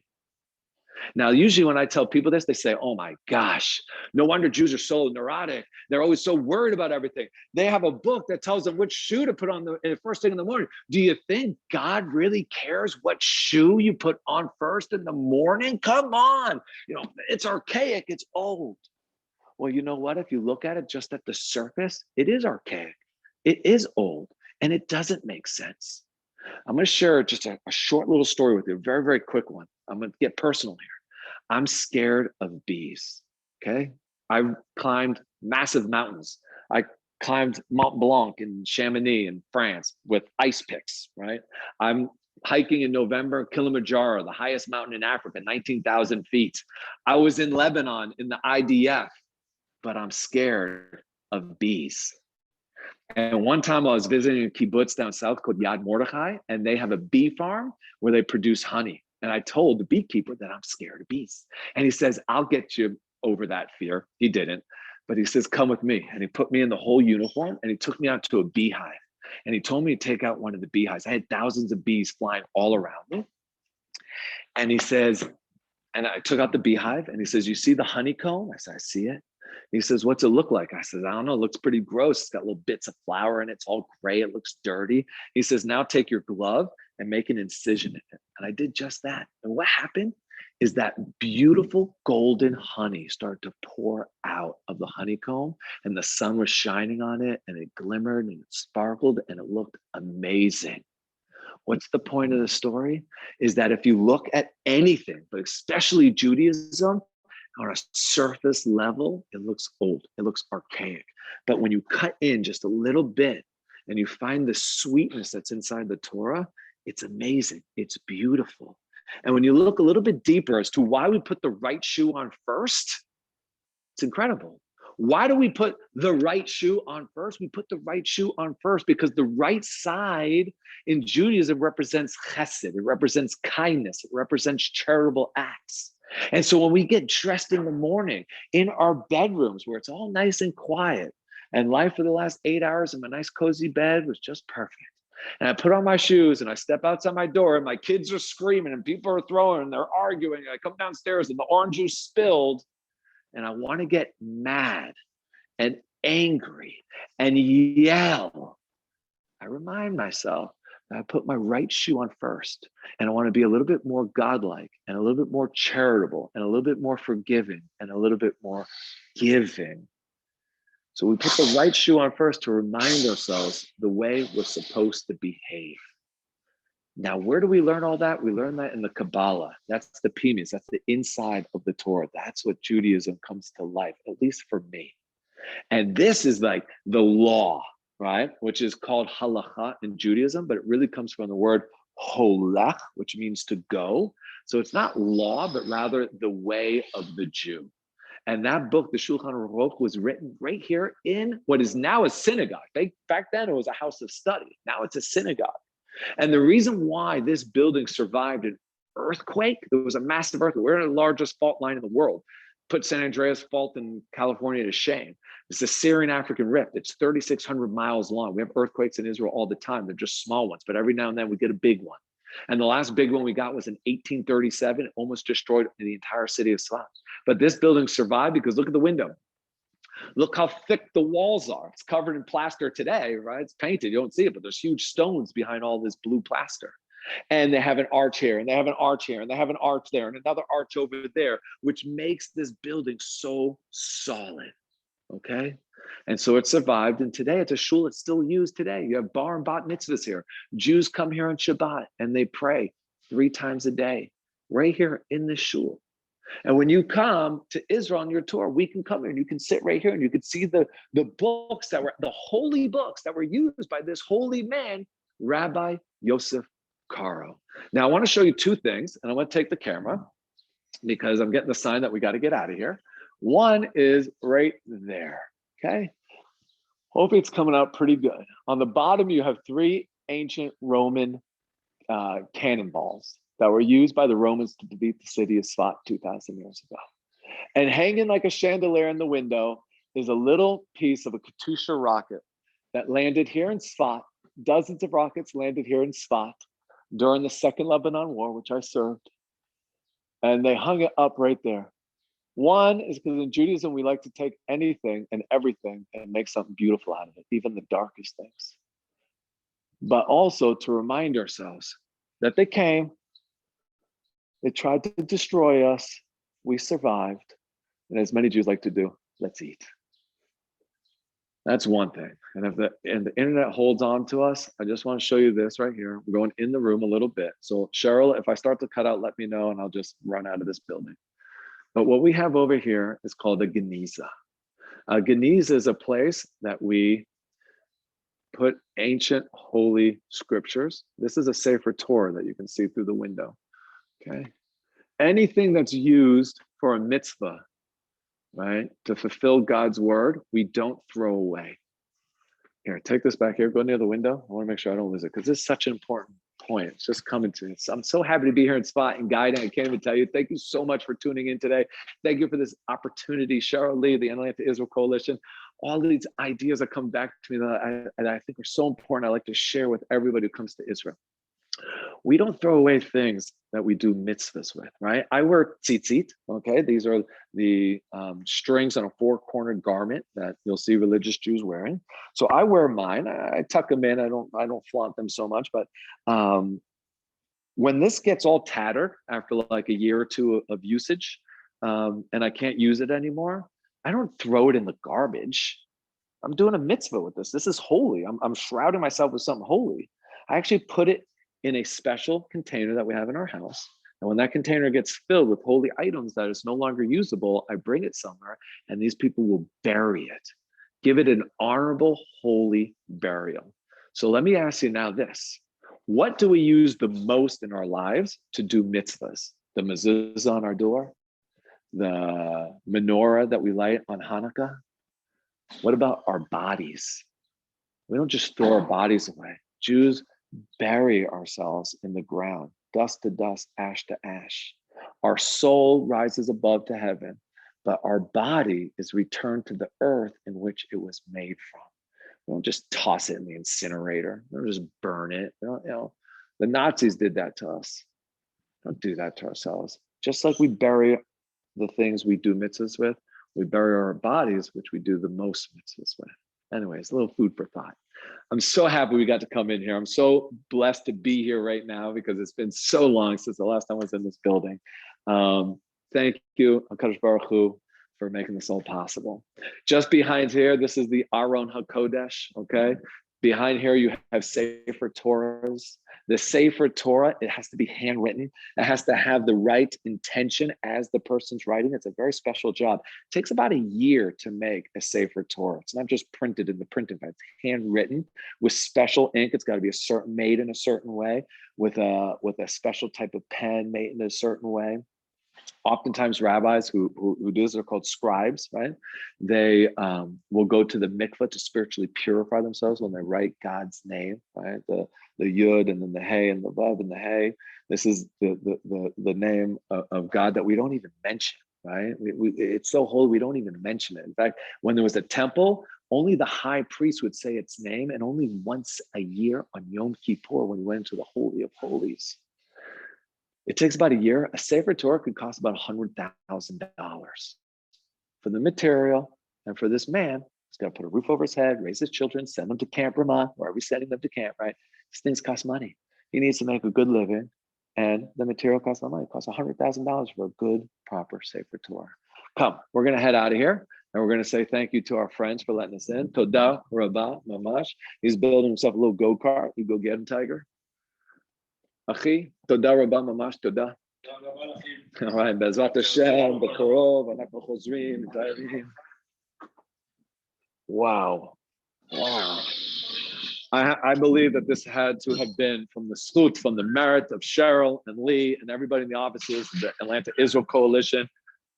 [SPEAKER 2] Now, usually when I tell people this, they say, oh my gosh, no wonder Jews are so neurotic. They're always so worried about everything. They have a book that tells them which shoe to put on the first thing in the morning. Do you think God really cares what shoe you put on first in the morning? Come on. It's archaic. It's old. Well, you know what? If you look at it just at the surface, it is archaic. It is old, and it doesn't make sense. I'm going to share just a short little story with you, a very, very quick one. I'm going to get personal here. I'm scared of bees, okay? I've climbed massive mountains. I climbed Mont Blanc in Chamonix in France with ice picks, right? I'm hiking in November, Kilimanjaro, the highest mountain in Africa, 19,000 feet. I was in Lebanon in the IDF, but I'm scared of bees. And one time I was visiting a kibbutz down south called Yad Mordechai, and they have a bee farm where they produce honey. And I told the beekeeper that I'm scared of bees. And he says, I'll get you over that fear. He didn't, but he says, come with me. And he put me in the whole uniform and he took me out to a beehive. And he told me to take out one of the beehives. I had thousands of bees flying all around me. And he says, and I took out the beehive and he says, you see the honeycomb? I said, I see it. He says, what's it look like? I said, I don't know. It looks pretty gross. It's got little bits of flour in it. It's all gray. It looks dirty. He says, now take your glove and make an incision in it. And I did just that. And what happened is that beautiful golden honey started to pour out of the honeycomb, and the sun was shining on it, and it glimmered and it sparkled and it looked amazing. What's the point of the story? Is that if you look at anything, but especially Judaism, on a surface level, it looks old, it looks archaic. But when you cut in just a little bit and you find the sweetness that's inside the Torah, it's amazing, it's beautiful. And when you look a little bit deeper as to why we put the right shoe on first, it's incredible. Why do we put the right shoe on first? We put the right shoe on first because the right side in Judaism represents chesed, it represents kindness, it represents charitable acts. And so when we get dressed in the morning in our bedrooms where it's all nice and quiet, and life for the last 8 hours in my nice cozy bed was just perfect. And I put on my shoes and I step outside my door and my kids are screaming and people are throwing and they're arguing. And I come downstairs and the orange juice spilled and I want to get mad and angry and yell. I remind myself I put my right shoe on first, and I want to be a little bit more godlike and a little bit more charitable and a little bit more forgiving and a little bit more giving. So we put the right shoe on first to remind ourselves the way we're supposed to behave. Now, where do we learn all that? We learn that in the Kabbalah. That's the Pimis. That's the inside of the Torah. That's what Judaism comes to life, at least for me. And this is like the law, right? Which is called halacha in Judaism, but it really comes from the word holech, which means to go. So it's not law, but rather the way of the Jew. And that book, the Shulchan Aroha, was written right here in what is now a synagogue. Back then, it was a house of study. Now it's a synagogue. And the reason why this building survived an earthquake, there was a massive earthquake. We're in the largest fault line in the world. Put San Andreas Fault in California to shame. It's the Syrian-African Rift. It's 3,600 miles long. We have earthquakes in Israel all the time. They're just small ones, but every now and then we get a big one. And the last big one we got was in 1837. It almost destroyed the entire city of Safat. But this building survived because look at the window. Look how thick the walls are. It's covered in plaster today, right? It's painted, you don't see it, but there's huge stones behind all this blue plaster. And they have an arch here, and they have an arch here, and they have an arch there, and another arch over there, which makes this building so solid, okay? And so it survived, and today it's a shul that's still used today. You have bar and bat mitzvahs here. Jews come here on Shabbat, and they pray 3 times a day, right here in this shul. And when you come to Israel on your tour, we can come here and you can sit right here and you can see the books that were, the holy books that were used by this holy man, Rabbi Yosef Karo. Now, I want to show you 2 things, and I want to take the camera because I'm getting the sign that we got to get out of here. One is right there, okay? Hopefully it's coming out pretty good. On the bottom, you have 3 ancient Roman cannonballs that were used by the Romans to defeat the city of Safat 2,000 years ago. And hanging like a chandelier in the window is a little piece of a Katyusha rocket that landed here in Safat. Dozens of rockets landed here in Safat during the Second Lebanon War, which I served. And they hung it up right there. One is because in Judaism, we like to take anything and everything and make something beautiful out of it, even the darkest things. But also to remind ourselves that they came, they tried to destroy us, we survived. And as many Jews like to do, let's eat. That's one thing. And if the internet holds on to us, I just want to show you this right here. We're going in the room a little bit. So Cheryl, if I start to cut out, let me know and I'll just run out of this building. But what we have over here is called a geniza. A geniza is a place that we put ancient holy scriptures. This is a Sefer Torah that you can see through the window, okay? Anything that's used for a mitzvah, right, to fulfill God's word, we don't throw away. Here, take this back here, go near the window. I want to make sure I don't lose it because this is such an important point. It's just coming to me. So I'm so happy to be here in Tzfat and guiding. I can't even tell you. Thank you so much for tuning in today. Thank you for this opportunity. Cheryl Lee, the Untitled Israel Coalition, all these ideas that come back to me that I think are so important. I like to share with everybody who comes to Israel. We don't throw away things that we do mitzvahs with, right? I wear tzitzit, okay? These are the strings on a four-cornered garment that you'll see religious Jews wearing. So I wear mine. I tuck them in. I don't flaunt them so much, but when this gets all tattered after like a year or two of usage, and I can't use it anymore, I don't throw it in the garbage. I'm doing a mitzvah with this. This is holy. I'm shrouding myself with something holy. I actually put it in a special container that we have in our house. And when that container gets filled with holy items that is no longer usable, I bring it somewhere and these people will bury it. Give it an honorable, holy burial. So let me ask you now this. What do we use the most in our lives to do mitzvahs? The mezuzah on our door? The menorah that we light on Hanukkah? What about our bodies? We don't just throw our bodies away. Jews bury ourselves in the ground, dust to dust, ash to ash. Our soul rises above to heaven, but our body is returned to the earth in which it was made from. We don't just toss it in the incinerator. We don't just burn it. The Nazis did that to us. Don't do that to ourselves. Just like we bury the things we do mitzvahs with, we bury our bodies, which we do the most mitzvahs with. Anyways, a little food for thought. I'm so happy we got to come in here. I'm so blessed to be here right now because it's been so long since the last time I was in this building. Thank you, HaKadosh Baruch Hu, for making this all possible. Just behind here, this is the Aron HaKodesh, okay? Behind here, you have Sefer Torahs. The Sefer Torah, it has to be handwritten. It has to have the right intention as the person's writing. It's a very special job. It takes about a year to make a Sefer Torah. It's not just printed in the printing press. It's handwritten with special ink. It's got to be made in a certain way with a special type of pen made in a certain way. Oftentimes rabbis who do this are called scribes, right? They will go to the mikvah to spiritually purify themselves when they write God's name, right? The yud and then the hey and the vav and the hey. This is the name of God that we don't even mention, right? It's so holy we don't even mention it. In fact, when there was a temple, only the high priest would say its name, and only once a year on Yom Kippur when we went into the Holy of Holies. It takes about a year. A Sefer Torah could cost about $100,000 for the material. And for this man, he's got to put a roof over his head, raise his children, send them to Camp Ramah, wherever he's sending them to camp, right? These things cost money. He needs to make a good living. And the material costs no money. It costs $100,000 for a good, proper Sefer Torah. Come, we're going to head out of here. And we're going to say thank you to our friends for letting us in. Toda Rabba Mamash. He's building himself a little go-kart. You go get him, Tiger. Achi, toda rabba mamash, toda. All right, Bezrat Hashem, B'korov, Anakno Chozrim, Tayrim. Wow. I believe that this had to have been from the zchut, from the merit of Cheryl and Lee and everybody in the offices, the Atlanta Israel Coalition,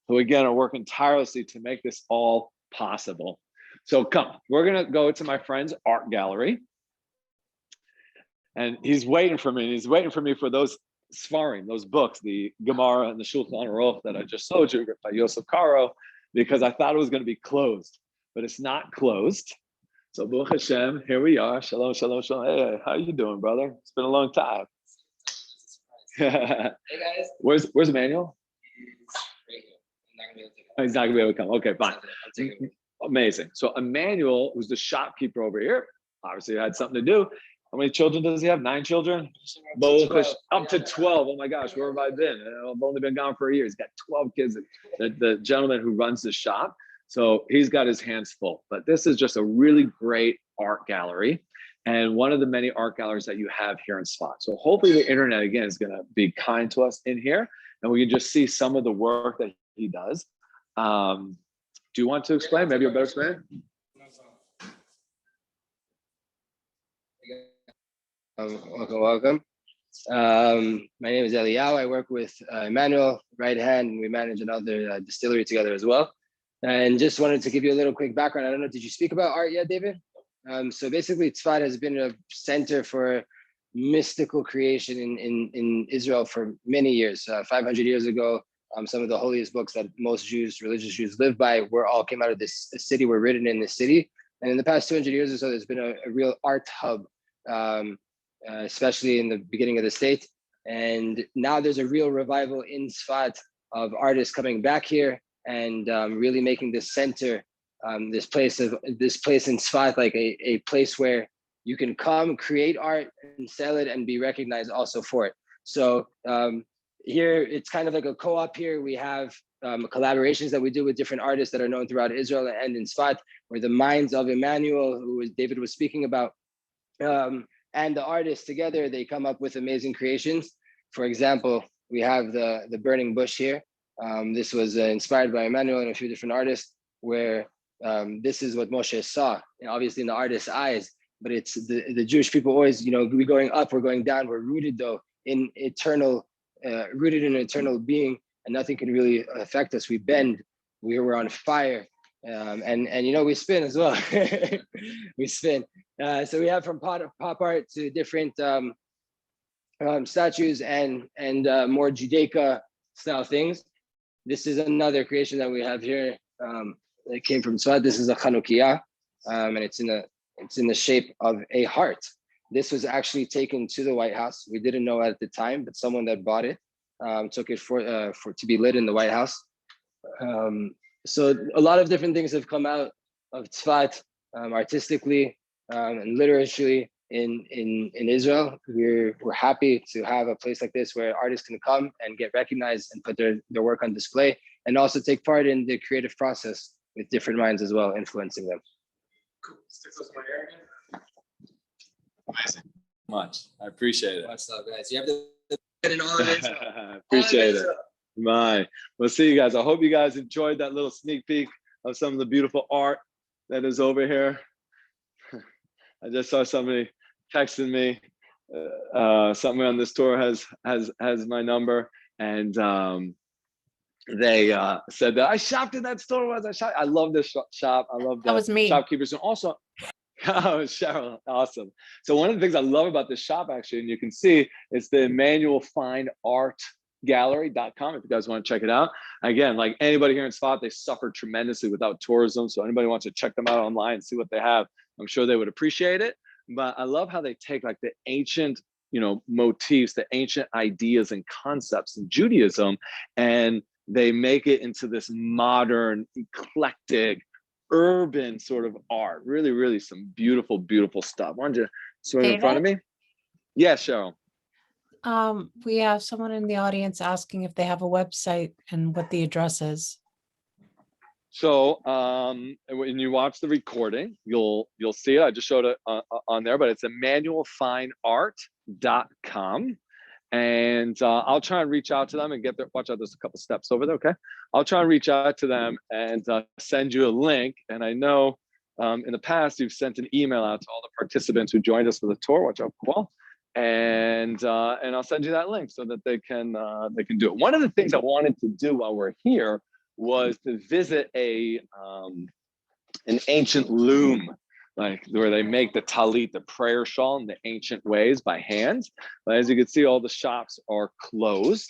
[SPEAKER 2] who again are working tirelessly to make this all possible. So come, we're gonna go to my friend's art gallery. And he's waiting for me. He's waiting for me for those Sfarim, those books, the Gemara and the Shulchan Aroha that I just showed you by Yosef Karo, because I thought it was going to be closed, but it's not closed. So Baruch Hashem, here we are. Shalom, shalom, shalom. Hey, how you doing, brother? It's been a long time. Hey guys. Where's Emmanuel? He's not gonna be able to come. Okay, fine. Amazing. So Emmanuel, who's the shopkeeper over here, obviously had something to do. How many children does he have? 9 children? Up to 12. Oh my gosh, where have I been? I've only been gone for a year. He's got 12 kids. The gentleman who runs the shop. So he's got his hands full. But this is just a really great art gallery, and one of the many art galleries that you have here in Safat. So hopefully the internet, again, is going to be kind to us in here, and we can just see some of the work that he does. Do you want to explain? Maybe you're better explain.
[SPEAKER 3] Welcome. My name is Eliyahu. I work with Emmanuel, right hand, and we manage another distillery together as well. And just wanted to give you a little quick background. I don't know, did you speak about art yet, David? So basically, Tzfat has been a center for mystical creation in Israel for many years. 500 years ago, some of the holiest books that most Jews, religious Jews, live by, all came out of this city, were written in this city. And in the past 200 years or so, there's been a real art hub, especially in the beginning of the state. And now there's a real revival in Safat of artists coming back here and really making this center, this place in Safat, like a place where you can come, create art, and sell it, and be recognized also for it. So here, it's kind of like a co-op here. We have collaborations that we do with different artists that are known throughout Israel and in Safat, where the minds of Emmanuel, who David was speaking about, and the artists together, they come up with amazing creations. For example, we have the burning bush here. This was inspired by Emmanuel and a few different artists, where this is what Moshe saw, obviously in the artist's eyes, but it's the Jewish people always, we're going up, we're going down, we're rooted though in eternal, rooted in an eternal being, and nothing can really affect us. We bend, we're on fire, and we spin as well. We spin. So we have from pop art to different statues and more Judaica style things. This is another creation that we have here. It came from Tzfat. This is a Chanukiah, and it's in the shape of a heart. This was actually taken to the White House. We didn't know at the time, but someone that bought it took it for to be lit in the White House. So a lot of different things have come out of Tzfat artistically and literaturely in Israel. We're happy to have a place like this where artists can come and get recognized and put their work on display, and also take part in the creative process with different minds as well, influencing them.
[SPEAKER 2] Cool. Stick close to my hair again. Amazing. Much. I appreciate it.
[SPEAKER 3] What's up, guys? You have to get in all of it.
[SPEAKER 2] Appreciate it. Bye. We'll see you guys. I hope you guys enjoyed that little sneak peek of some of the beautiful art that is over here. I just saw somebody texting me. Somebody on this tour has my number, and they said that I shopped in that store. I love this shop. I love
[SPEAKER 1] That was me.
[SPEAKER 2] Shopkeepers, and also, oh, Cheryl, awesome. So one of the things I love about this shop, actually, and you can see, it's the Emmanuel Fine Art Gallery.com if you guys want to check it out. Again, like anybody here in Safat, they suffer tremendously without tourism. So anybody wants to check them out online and see what they have, I'm sure they would appreciate it. But I love how they take like the ancient, motifs, the ancient ideas and concepts in Judaism, and they make it into this modern, eclectic, urban sort of art. Really, really some beautiful, beautiful stuff. Why don't you swing in front of me? Yes, Cheryl.
[SPEAKER 1] We have someone in the audience asking if they have a website and what the address is.
[SPEAKER 2] So when you watch the recording, you'll see it. I just showed it on there, but it's emmanuelfineart.com. And I'll try and reach out to them and get there. Watch out, there's a couple steps over there, okay? I'll try and reach out to them and send you a link. And I know in the past, you've sent an email out to all the participants who joined us for the tour, which I'm cool. And I'll send you that link so that they can do it. One of the things I wanted to do while we're here was to visit an ancient loom, like where they make the talit, the prayer shawl, in the ancient ways by hand. But as you can see, all the shops are closed.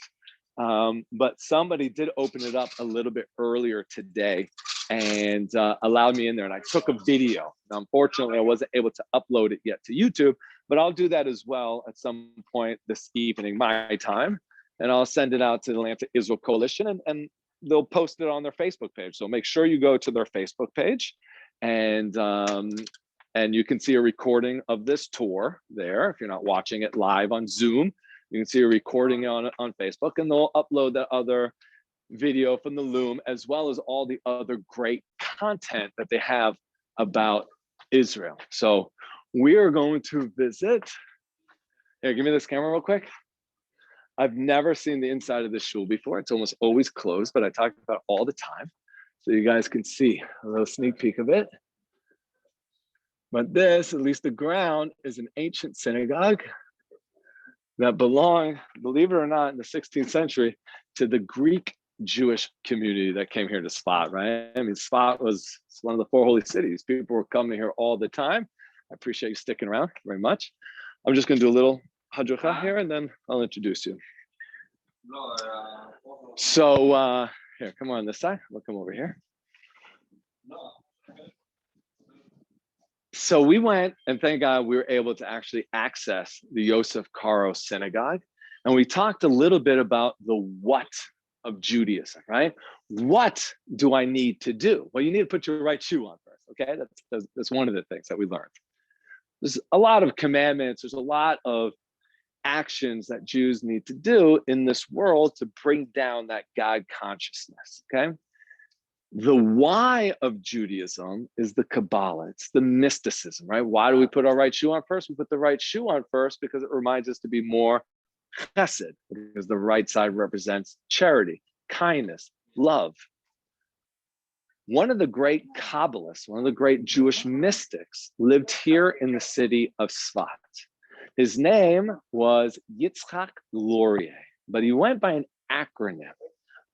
[SPEAKER 2] But somebody did open it up a little bit earlier today and allowed me in there, and I took a video. Now, unfortunately, I wasn't able to upload it yet to YouTube, but I'll do that as well at some point this evening, my time, and I'll send it out to the Atlanta Israel Coalition, and they'll post it on their Facebook page. So make sure you go to their Facebook page, and you can see a recording of this tour there. If you're not watching it live on Zoom, you can see a recording on Facebook, and they'll upload that other video from the Loom, as well as all the other great content that they have about Israel. So we are going to visit. Here, give me this camera real quick. I've never seen the inside of this shul before. It's almost always closed, but I talk about it all the time. So you guys can see a little sneak peek of it. But this, at least the ground, is an ancient synagogue that belonged, believe it or not, in the 16th century to the Greek Jewish community that came here to Safat, right? I mean, Safat was one of the 4 holy cities. People were coming here all the time. I appreciate you sticking around very much. I'm just going to do a little hadracha here, and then I'll introduce you. So here, come on this side. We'll come over here. So we went, and thank God we were able to actually access the Yosef Karo Synagogue. And we talked a little bit about the what of Judaism, right? What do I need to do? Well, you need to put your right shoe on first, okay? That's one of the things that we learned. There's a lot of commandments. There's a lot of actions that Jews need to do in this world to bring down that God consciousness, okay? The why of Judaism is the Kabbalah. It's the mysticism, right? Why do we put our right shoe on first? We put the right shoe on first because it reminds us to be more chesed, because the right side represents charity, kindness, love. One of the great Kabbalists, one of the great Jewish mystics, lived here in the city of Tzfat. His name was Yitzchak Luria, but he went by an acronym,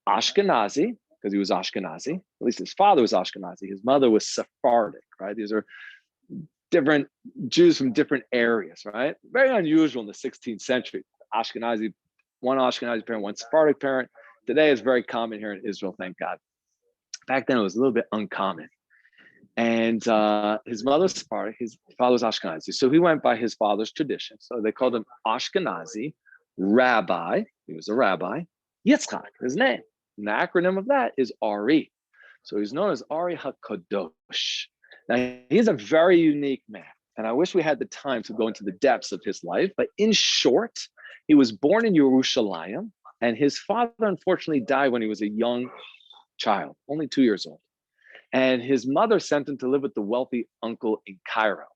[SPEAKER 2] Ashkenazi, because he was Ashkenazi. At least his father was Ashkenazi. His mother was Sephardic, right? These are different Jews from different areas, right? Very unusual in the 16th century. Ashkenazi, one Ashkenazi parent, one Sephardic parent. Today it's very common here in Israel, thank God. Back then it was a little bit uncommon. And his mother was Sephardic, his father was Ashkenazi. So he went by his father's tradition. So they called him Ashkenazi Rabbi. He was a rabbi. Yitzchak, his name. And the acronym of that is Ari. So he's known as Ari HaKadosh. Now, he's a very unique man. And I wish we had the time to go into the depths of his life. But in short, he was born in Yerushalayim. And his father, unfortunately, died when he was a young child, only 2 years old. And his mother sent him to live with the wealthy uncle in Cairo.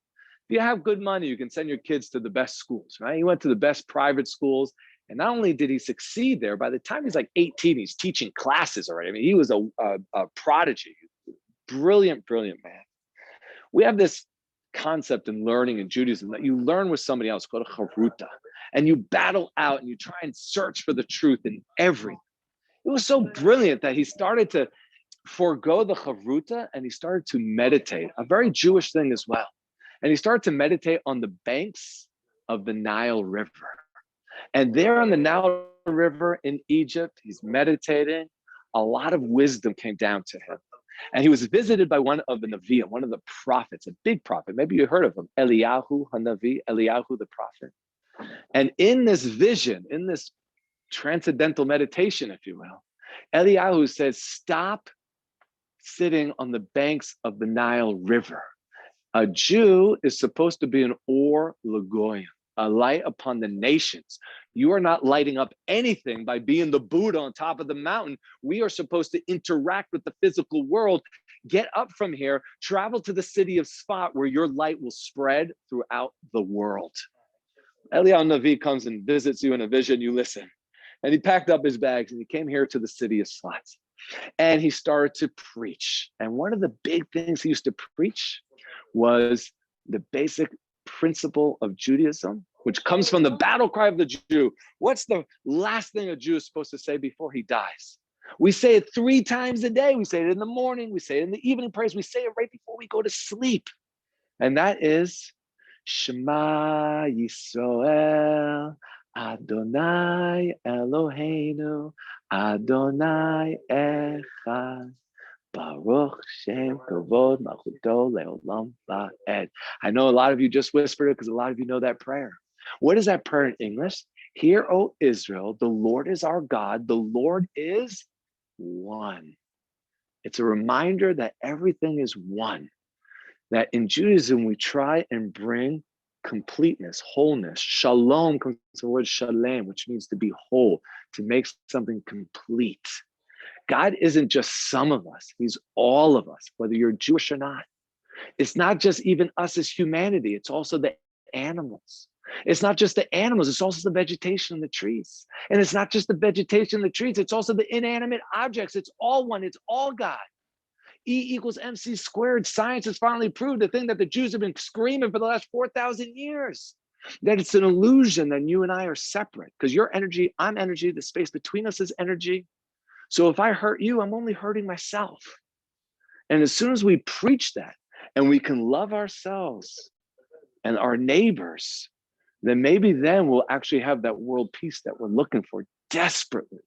[SPEAKER 2] If you have good money, you can send your kids to the best schools, right? He went to the best private schools. And not only did he succeed there, by the time he's like 18, he's teaching classes already. I mean, he was a prodigy, brilliant, brilliant man. We have this concept in learning in Judaism that you learn with somebody else called a charuta, and you battle out and you try and search for the truth in everything. It was so brilliant that he started to forego the charuta and he started to meditate, a very Jewish thing as well. And he started to meditate on the banks of the Nile River. And there on the Nile River in Egypt, he's meditating. A lot of wisdom came down to him. And he was visited by one of the Nevi'im, one of the prophets, a big prophet. Maybe you heard of him, Eliyahu HaNavi, Eliyahu the prophet. And in this vision, in this transcendental meditation, if you will, Eliyahu says, stop sitting on the banks of the Nile River. A Jew is supposed to be an or lagoyim, a light upon the nations. You are not lighting up anything by being the Buddha on top of the mountain. We are supposed to interact with the physical world. Get up from here, travel to the city of Safat where your light will spread throughout the world. Eliyahu Navi comes and visits you in a vision, you listen. And he packed up his bags and he came here to the city of Safat. And he started to preach. And one of the big things he used to preach was the basic principle of Judaism, which comes from the battle cry of the Jew. What's the last thing a Jew is supposed to say before he dies? We say it 3 times a day. We say it in the morning. We say it in the evening prayers. We say it right before we go to sleep. And that is Shema Yisrael, Adonai Eloheinu, Adonai Echad. Baruch Shem Kavod Malchuto Leolam Va'ed. I know a lot of you just whispered it because a lot of you know that prayer. What is that prayer in English? Hear, O Israel, the Lord is our God. The Lord is one. It's a reminder that everything is one. That in Judaism, we try and bring completeness, wholeness. Shalom comes from the word shalem, which means to be whole, to make something complete. God isn't just some of us, he's all of us, whether you're Jewish or not. It's not just even us as humanity, it's also the animals. It's not just the animals, it's also the vegetation and the trees. And it's not just the vegetation and the trees, it's also the inanimate objects. It's all one, it's all God. E equals MC squared. Science has finally proved the thing that the Jews have been screaming for the last 4,000 years, that it's an illusion that you and I are separate, because you're energy, I'm energy, the space between us is energy. So if I hurt you, I'm only hurting myself. And as soon as we preach that and we can love ourselves and our neighbors, then maybe then we'll actually have that world peace that we're looking for desperately.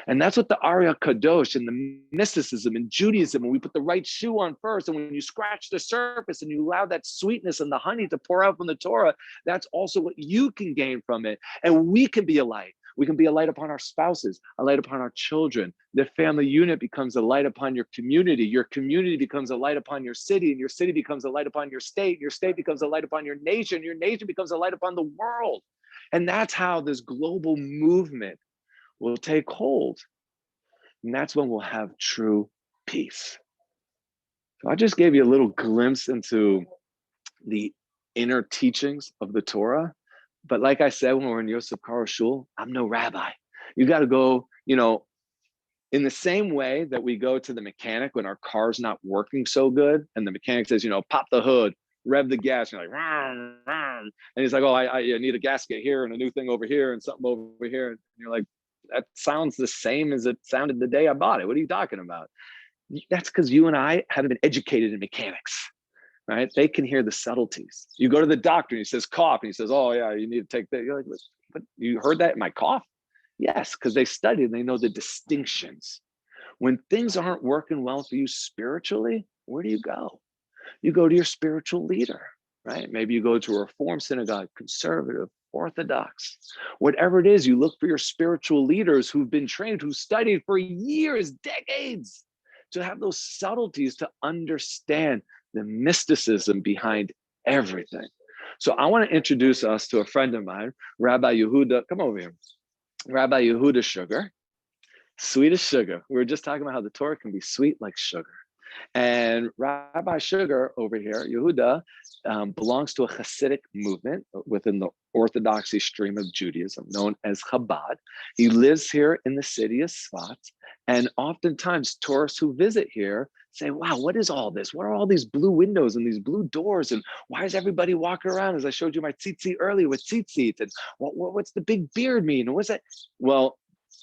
[SPEAKER 2] And that's what the Aria Kadosh and the mysticism in Judaism, when we put the right shoe on first, and when you scratch the surface and you allow that sweetness and the honey to pour out from the Torah, that's also what you can gain from it. And we can be a light. We can be a light upon our spouses, a light upon our children. The family unit becomes a light upon your community. Your community becomes a light upon your city, and your city becomes a light upon your state. Your state becomes a light upon your nation. Your nation becomes a light upon the world. And that's how this global movement will take hold. And that's when we'll have true peace. So I just gave you a little glimpse into the inner teachings of the Torah. But like I said, when we're in Yosef Karo Shul, I'm no rabbi. You got to go, in the same way that we go to the mechanic when our car's not working so good, and the mechanic says, pop the hood, rev the gas. You're like, rawr, rawr. And he's like, oh, I need a gasket here and a new thing over here and something over here. And you're like, that sounds the same as it sounded the day I bought it. What are you talking about? That's because you and I haven't been educated in mechanics, right? They can hear the subtleties. You go to the doctor and he says, cough. And he says, oh yeah, you need to take that. You're like, but you heard that in my cough? Yes, because they studied and they know the distinctions. When things aren't working well for you spiritually, where do you go? You go to your spiritual leader, right? Maybe you go to a Reformed synagogue, conservative, Orthodox, whatever it is, you look for your spiritual leaders who've been trained, who studied for years, decades, to have those subtleties to understand the mysticism behind everything. So I want to introduce us to a friend of mine, Rabbi Yehuda. Come over here. Rabbi Yehuda Sugar, sweet as sugar. We were just talking about how the Torah can be sweet like sugar. And Rabbi Sugar over here, Yehuda, belongs to a Hasidic movement within the Orthodoxy stream of Judaism, known as Chabad. He lives here in the city of Safat, and oftentimes tourists who visit here say, wow, what is all this? What are all these blue windows and these blue doors? And why is everybody walking around? As I showed you my tzitzit earlier with tzitzit, and what's the big beard mean? And what's that? Well,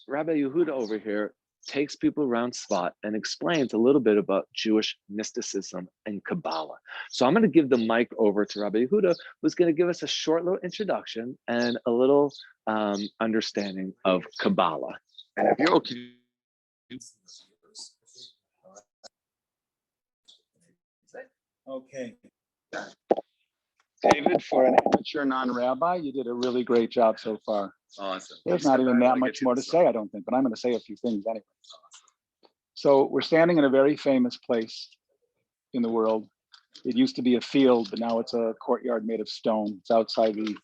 [SPEAKER 2] Rabbi Yehuda over here takes people around Tzfat and explains a little bit about Jewish mysticism and Kabbalah. So I'm going to give the mic over to Rabbi Yehuda, who's going to give us a short little introduction and a little understanding of Kabbalah. And if you're okay.
[SPEAKER 4] Okay. David, for an amateur non-rabbi, you did a really great job so far.
[SPEAKER 2] Awesome.
[SPEAKER 4] There's not even that much more to say, I don't think, but I'm going to say a few things anyway. So we're standing in a very famous place in the world. It used to be a field, but now it's a courtyard made of stone. It's outside the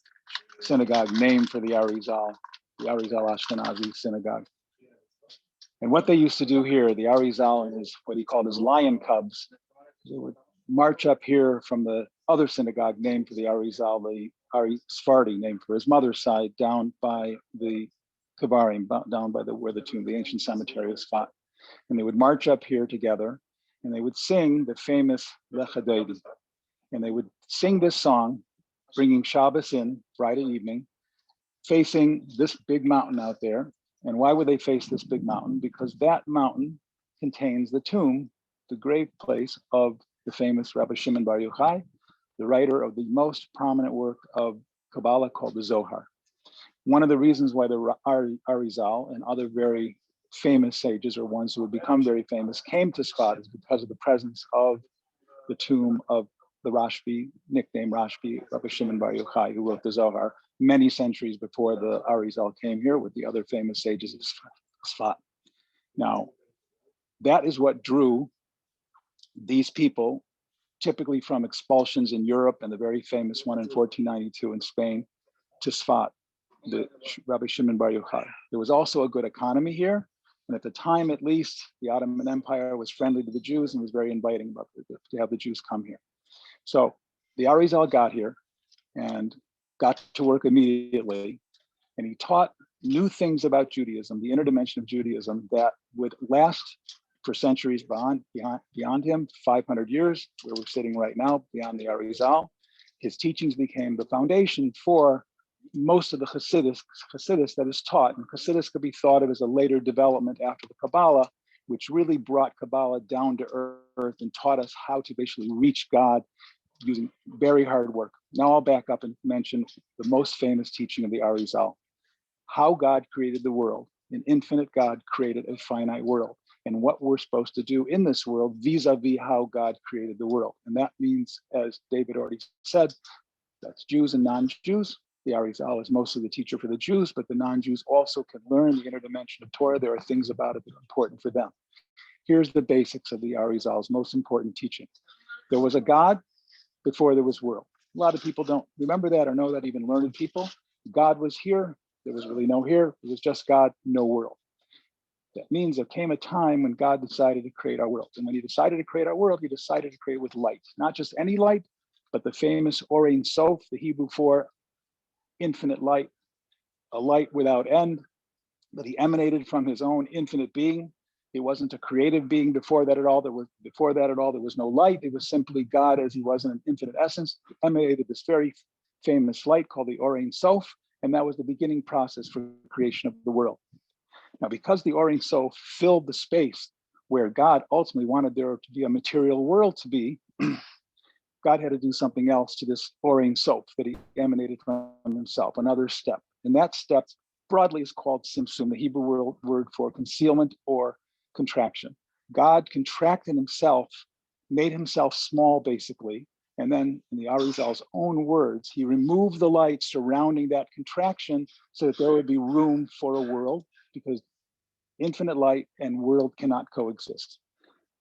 [SPEAKER 4] synagogue named for the Arizal Ashkenazi synagogue. And what they used to do here, the Arizal and what he called his lion cubs, they would march up here from the other synagogue named for the Arizal, the Sephardi named for his mother's side, down by the Kabarim, down by where the tomb, the ancient cemetery is Safat. And they would march up here together and they would sing the famous Lechadedi. And they would sing this song, bringing Shabbos in Friday evening, facing this big mountain out there. And why would they face this big mountain? Because that mountain contains the tomb, the grave place of the famous Rabbi Shimon Bar Yochai, the writer of the most prominent work of Kabbalah called the Zohar. One of the reasons why the Arizal and other very famous sages, or ones who would become very famous, came to Safat is because of the presence of the tomb of the Rashbi, nicknamed Rashbi, Rabbi Shimon Bar Yochai, who wrote the Zohar many centuries before the Arizal came here with the other famous sages of Safat. Now, that is what drew these people, typically from expulsions in Europe and the very famous one in 1492 in Spain, to Tzfat, the Rabbi Shimon Bar Yochai. There was also a good economy here. And at the time, at least, the Ottoman Empire was friendly to the Jews and was very inviting about to have the Jews come here. So the Arizal got here and got to work immediately. And he taught new things about Judaism, the inner dimension of Judaism, that would last for centuries beyond him, 500 years, where we're sitting right now, beyond the Arizal. His teachings became the foundation for most of the Hasidus that is taught. And Hasidus could be thought of as a later development after the Kabbalah, which really brought Kabbalah down to earth and taught us how to basically reach God using very hard work. Now I'll back up and mention the most famous teaching of the Arizal, how God created the world. An infinite God created a finite world, and what we're supposed to do in this world vis-a-vis how God created the world. And that means, as David already said, that's Jews and non-Jews. The Arizal is mostly the teacher for the Jews, but the non-Jews also can learn the inner dimension of Torah. There are things about it that are important for them. Here's the basics of the Arizal's most important teaching. There was a God before there was world. A lot of people don't remember that or know that, even learned people. God was here. There was really no here. It was just God, no world. That means there came a time when God decided to create our world. And when he decided to create our world, he decided to create it with light. Not just any light, but the famous Or Ein Sof, the Hebrew for infinite light, a light without end, that he emanated from his own infinite being. He wasn't a creative being before that at all. There was no light. It was simply God as he was in an infinite essence. He emanated this very famous light called the Or Ein Sof, and that was the beginning process for the creation of the world. Now, because the Or Ein Sof filled the space where God ultimately wanted there to be a material world to be, God had to do something else to this Or Ein Sof that he emanated from himself, another step. And that step broadly is called Tzimtzum, the Hebrew word for concealment or contraction. God contracted himself, made himself small basically, and then in the Arizal's own words, he removed the light surrounding that contraction so that there would be room for a world, because infinite light and world cannot coexist.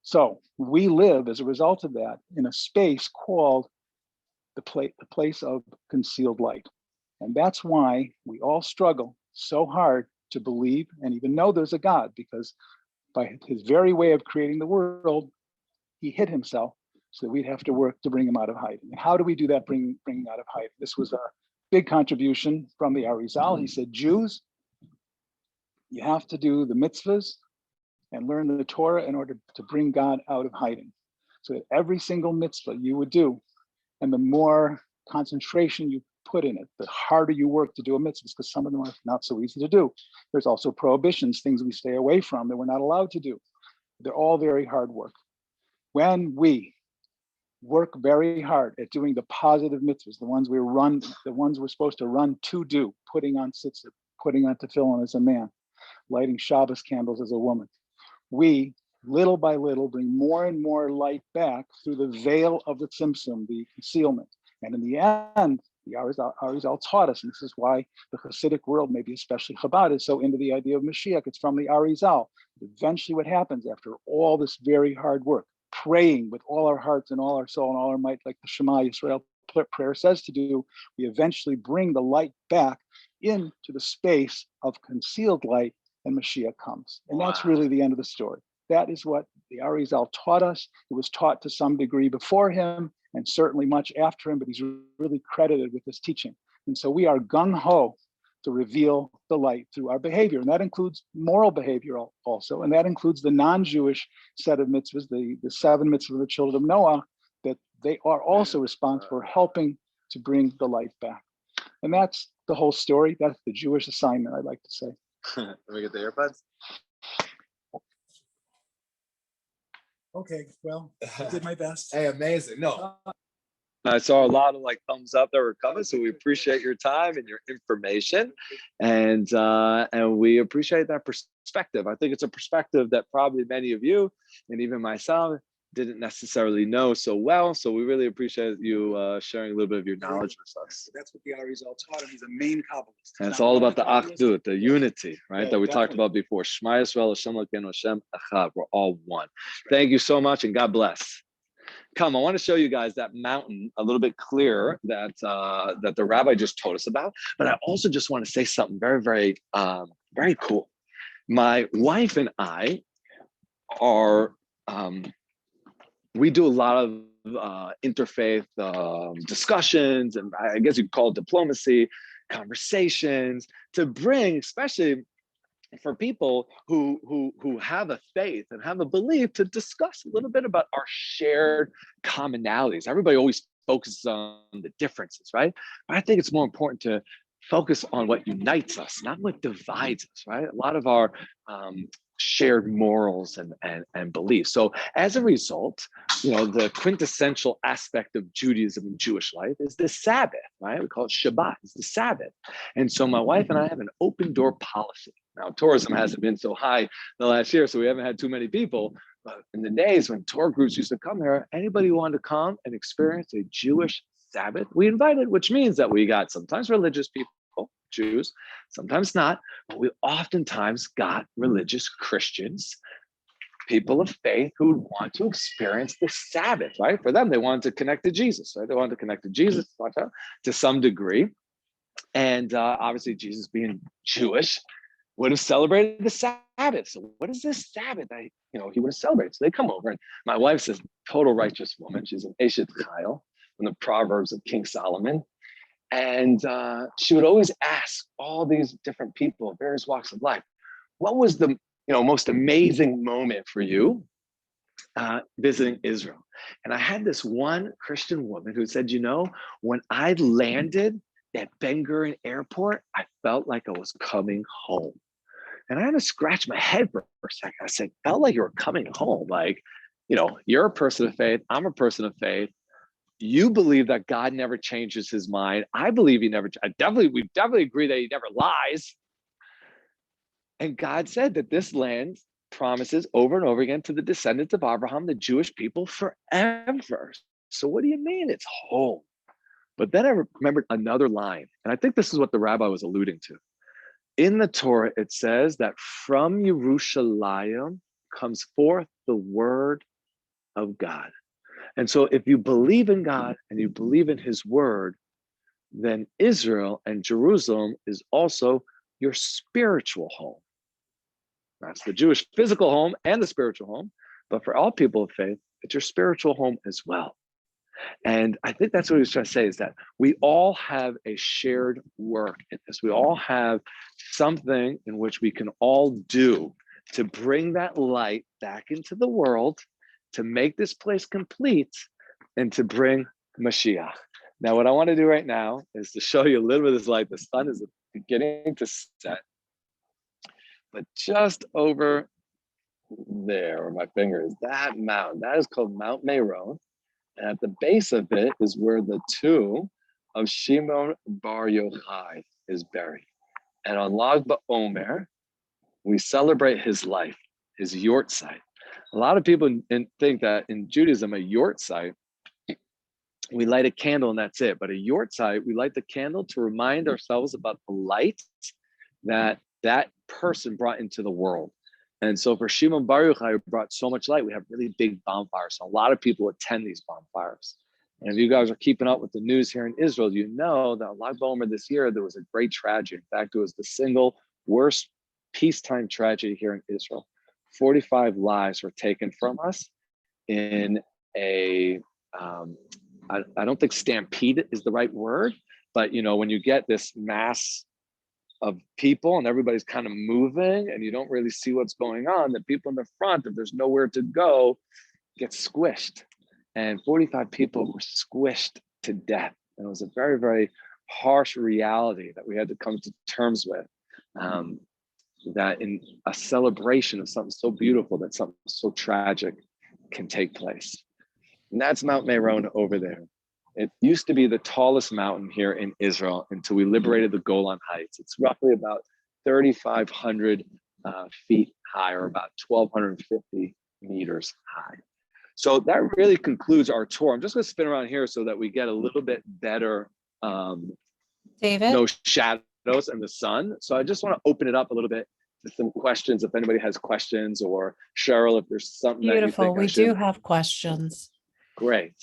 [SPEAKER 4] So we live as a result of that in a space called the place of concealed light. And that's why we all struggle so hard to believe and even know there's a God, because by his very way of creating the world, he hid himself so that we'd have to work to bring him out of hiding. And how do we do that, bring out of hiding? This was a big contribution from the Arizal. He said, Jews, you have to do the mitzvahs and learn the Torah in order to bring God out of hiding. So that every single mitzvah you would do, and the more concentration you put in it, the harder you work to do a mitzvah, because some of them are not so easy to do. There's also prohibitions, things we stay away from that we're not allowed to do. They're all very hard work. When we work very hard at doing the positive mitzvahs, the ones we're supposed to run to do, putting on tzitzit, putting on tefillin as a man, lighting Shabbos candles as a woman, we little by little bring more and more light back through the veil of the tzimtzum, the concealment. And in the end, the Arizal taught us, and this is why the Hasidic world, maybe especially Chabad, is so into the idea of Mashiach. It's from the Arizal. Eventually what happens after all this very hard work, praying with all our hearts and all our soul and all our might, like the Shema Yisrael prayer says to do, we eventually bring the light back into the space of concealed light, and Mashiach comes. And that's really the end of the story. That is what the Arizal taught us. It was taught to some degree before him, and certainly much after him, but he's really credited with this teaching. And so we are gung-ho to reveal the light through our behavior. And that includes moral behavior also. And that includes the non-Jewish set of mitzvahs, the 7 mitzvahs of the children of Noah, that they are also responsible for helping to bring the light back. And that's the whole story. That's the Jewish assignment, I'd like to say.
[SPEAKER 2] Let me get the earbuds.
[SPEAKER 5] Okay, well, I did my best.
[SPEAKER 2] Hey, amazing. No. I saw a lot of thumbs up that were coming, so we appreciate your time and your information, and we appreciate that perspective. I think it's a perspective that probably many of you and even myself didn't necessarily know so well. So we really appreciate you sharing a little bit of your knowledge with us.
[SPEAKER 5] That's what the Arizal taught him. He's a main Kabbalist.
[SPEAKER 2] And it's all about the Achdut, the unity, right?
[SPEAKER 5] Yeah,
[SPEAKER 2] That we talked
[SPEAKER 5] definitely.
[SPEAKER 2] about before. Shema Yisrael, Hashem Elokeinu, Hashem Echad. We're all one. Thank you so much, and God bless. Come, I want to show you guys that mountain a little bit clearer that that the rabbi just told us about. But I also just want to say something very, very, very cool. My wife and I are, we do a lot of interfaith discussions, and I guess you'd call it diplomacy, conversations, to bring, especially for people who have a faith and have a belief, to discuss a little bit about our shared commonalities. Everybody always focuses on the differences, right? But I think it's more important to focus on what unites us, not what divides us, right? A lot of our shared morals and beliefs. So as a result, the quintessential aspect of Judaism and Jewish life is the Sabbath, right? We call it Shabbat, it's the Sabbath. And so my wife and I have an open door policy. Now, tourism hasn't been so high the last year, so we haven't had too many people. But in the days when tour groups used to come here, anybody who wanted to come and experience a Jewish Sabbath, we invited, which means that we got sometimes religious people, Jews, sometimes not, but we oftentimes got religious Christians, people of faith who would want to experience the Sabbath, right? For them, they wanted to connect to Jesus, right? They wanted to connect to Jesus to some degree. And obviously, Jesus being Jewish would have celebrated the Sabbath. So what is this Sabbath that he would have celebrated? So they come over, and my wife's a total righteous woman. She's an Eshet Chayil from the Proverbs of King Solomon. And she would always ask all these different people of various walks of life, what was the most amazing moment for you visiting Israel? And I had this one Christian woman who said, when I landed at Ben Gurion Airport, I felt like I was coming home. And I had to scratch my head for a second. I said, felt like you were coming home. Like, you're a person of faith. I'm a person of faith. You believe that God never changes his mind. I believe we definitely agree that he never lies. And God said that this land promises over and over again to the descendants of Abraham, the Jewish people, forever. So what do you mean it's home? But then I remembered another line, and I think this is what the rabbi was alluding to. In the Torah, it says that from Yerushalayim comes forth the word of God. And so if you believe in God and you believe in his word, then Israel and Jerusalem is also your spiritual home. That's the Jewish physical home and the spiritual home. But for all people of faith, it's your spiritual home as well. And I think that's what he was trying to say, is that we all have a shared work in this. We all have something in which we can all do to bring that light back into the world, to make this place complete, and to bring Mashiach. Now, what I want to do right now is to show you a little bit of this light. The sun is beginning to set, but just over there, where my finger is, that mountain, that is called Mount Meron. And at the base of it is where the tomb of Shimon Bar Yochai is buried. And on Lag BaOmer, we celebrate his life, his yort site. A lot of people think that in Judaism, a yort site, we light a candle and that's it. But a yort site, we light the candle to remind ourselves about the light that that person brought into the world. And so for Shimon Bar Yochai, who brought so much light, we have really big bonfires. So a lot of people attend these bonfires. And if you guys are keeping up with the news here in Israel, you know that Lag BaOmer this year, there was a great tragedy. In fact, it was the single worst peacetime tragedy here in Israel. 45 lives were taken from us in a, I don't think stampede is the right word, but when you get this mass of people and everybody's kind of moving and you don't really see what's going on, the people in the front, if there's nowhere to go, get squished. And 45 people were squished to death. And it was a very, very harsh reality that we had to come to terms with. That in a celebration of something so beautiful, that something so tragic can take place. And that's Mount Meron over there. It used to be the tallest mountain here in Israel until we liberated the Golan Heights. It's roughly about 3,500 feet high, or about 1,250 meters high. So that really concludes our tour. I'm just going to spin around here so that we get a little bit better
[SPEAKER 1] David?
[SPEAKER 2] no shadows and the sun. So I just want to open it up a little bit to some questions. If anybody has questions, or Cheryl, if there's something that you
[SPEAKER 1] Beautiful.
[SPEAKER 2] think I
[SPEAKER 1] We
[SPEAKER 2] should.
[SPEAKER 1] do have questions.
[SPEAKER 2] Great.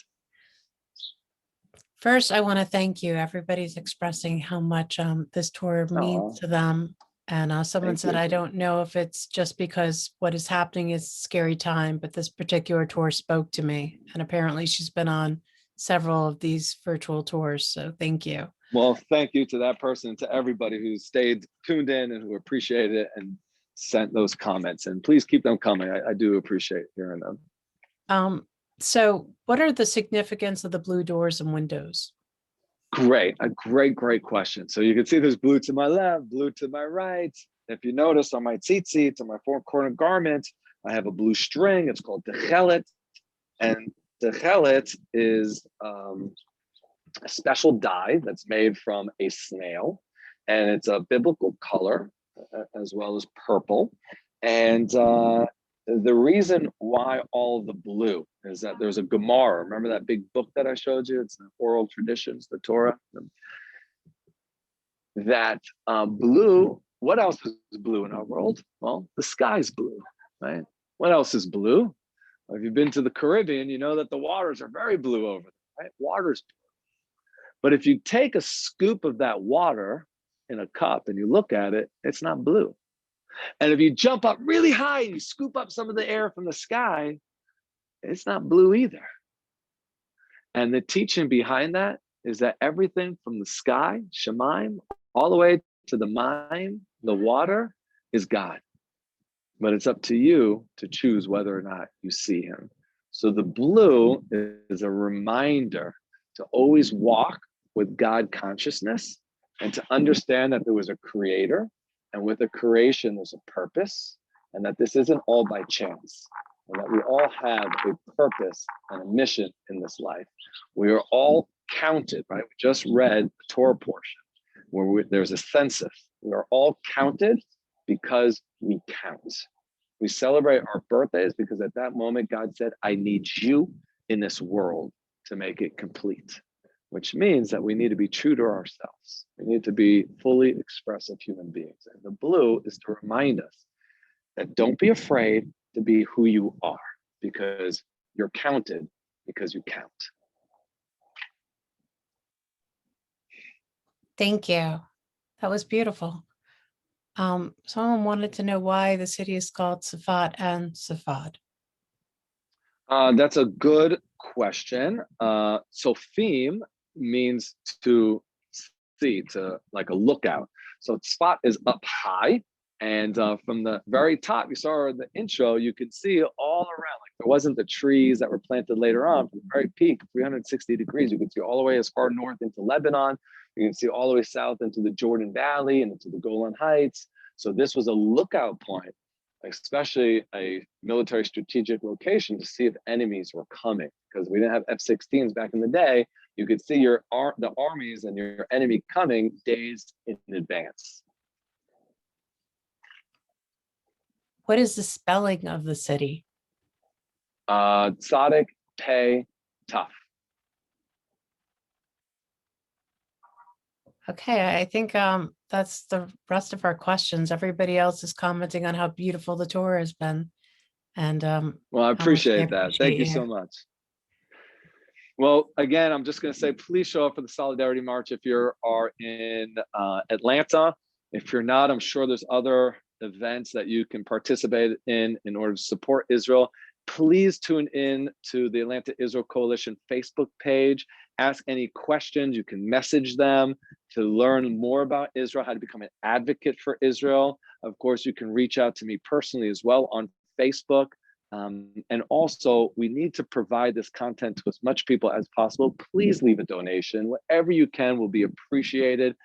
[SPEAKER 1] First, I want to thank you. Everybody's expressing how much this tour means to them. And someone
[SPEAKER 2] Thank
[SPEAKER 1] said,
[SPEAKER 2] you.
[SPEAKER 1] I don't know if it's just because what is happening is a scary time, but this particular tour spoke to me. And apparently she's been on several of these virtual tours. So thank you.
[SPEAKER 2] Well, thank you to that person, to everybody who stayed tuned in and who appreciated it and sent those comments. And please keep them coming. I do appreciate hearing them.
[SPEAKER 1] So what are the significance of the blue doors and windows?
[SPEAKER 2] Great, a great question. So you can see there's blue to my left, blue to my right. If you notice on my tzitzit, on my four corner garment, I have a blue string. It's called the Helit. And the Helit is a special dye that's made from a snail. And it's a biblical color as well as purple. And the reason why all the blue is that there's a Gemara. Remember that big book that I showed you? It's the oral traditions, the Torah. That blue, what else is blue in our world? Well, the sky's blue, right? What else is blue? Well, if you've been to the Caribbean, you know that the waters are very blue over there, right? Water's blue. But if you take a scoop of that water in a cup and you look at it, it's not blue. And if you jump up really high and you scoop up some of the air from the sky, it's not blue either. And the teaching behind that is that everything from the sky, Shemaim, all the way to the Maim, the water, is God. But it's up to you to choose whether or not you see him. So the blue is a reminder to always walk with God consciousness and to understand that there was a creator. And with a creation, there's a purpose, and that this isn't all by chance, and that we all have a purpose and a mission in this life. We are all counted, right? We just read the Torah portion where there's a census. We are all counted because we count. We celebrate our birthdays because at that moment, God said, I need you in this world to make it complete. Which means that we need to be true to ourselves. We need to be fully expressive human beings. And the blue is to remind us that don't be afraid to be who you are, because you're counted because you count.
[SPEAKER 1] Thank you. That was beautiful. Someone wanted to know why the city is called Safat and Safad.
[SPEAKER 2] That's a good question. Sophim means to see, to like a lookout. So Tzfat is up high, and from the very top, you saw in the intro, you could see all around. Like there wasn't the trees that were planted later on. From the very peak, 360 degrees, you could see all the way as far north into Lebanon. You can see all the way south into the Jordan Valley and into the Golan Heights. So this was a lookout point, especially a military strategic location to see if enemies were coming, because we didn't have F-16s back in the day. You could see the armies and your enemy coming days in advance.
[SPEAKER 1] What is the spelling of the city?
[SPEAKER 2] Tzaddik, Pei, Taf.
[SPEAKER 1] Okay, I think that's the rest of our questions. Everybody else is commenting on how beautiful the tour has been. And
[SPEAKER 2] well, I appreciate that.
[SPEAKER 1] Appreciate
[SPEAKER 2] Thank you so much. Well, again, I'm just going to say, please show up for the Solidarity March if you are in Atlanta. If you're not, I'm sure there's other events that you can participate in order to support Israel. Please tune in to the Atlanta Israel Coalition Facebook page. Ask any questions. You can message them to learn more about Israel, how to become an advocate for Israel. Of course, you can reach out to me personally as well on Facebook. And also, we need to provide this content to as much people as possible. Please leave a donation. Whatever you can will be appreciated.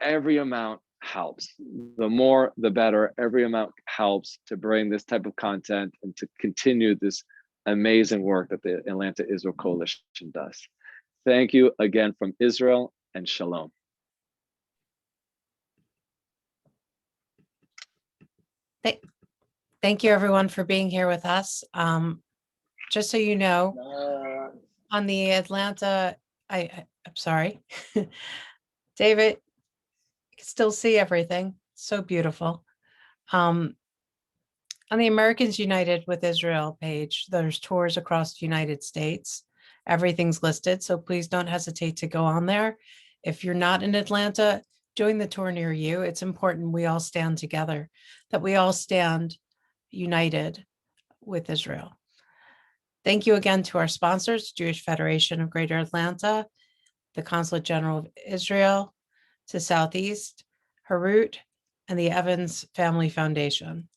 [SPEAKER 2] Every amount helps. The more, the better. Every amount helps to bring this type of content and to continue this amazing work that the Atlanta Israel Coalition does. Thank you again from Israel, and shalom.
[SPEAKER 1] Thank you, everyone, for being here with us. just so you know, on the Atlanta, I'm sorry, David, you can still see everything. So beautiful. On the Americans United with Israel page, there's tours across the United States. Everything's listed, so please don't hesitate to go on there. If you're not in Atlanta, join the tour near you. It's important we all stand together, that we all stand united with Israel. Thank you again to our sponsors, Jewish Federation of Greater Atlanta, the Consulate General of Israel to Southeast, Harut, and the Evans Family Foundation.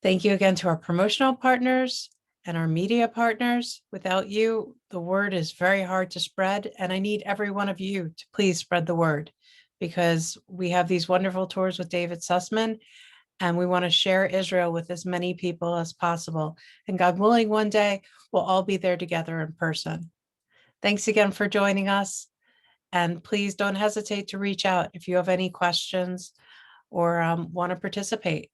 [SPEAKER 1] Thank you again to our promotional partners and our media partners. Without you, the word is very hard to spread, and I need every one of you to please spread the word, because we have these wonderful tours with David Sussman, and we want to share Israel with as many people as possible. And God willing, one day we'll all be there together in person. Thanks again for joining us. And please don't hesitate to reach out if you have any questions or want to participate.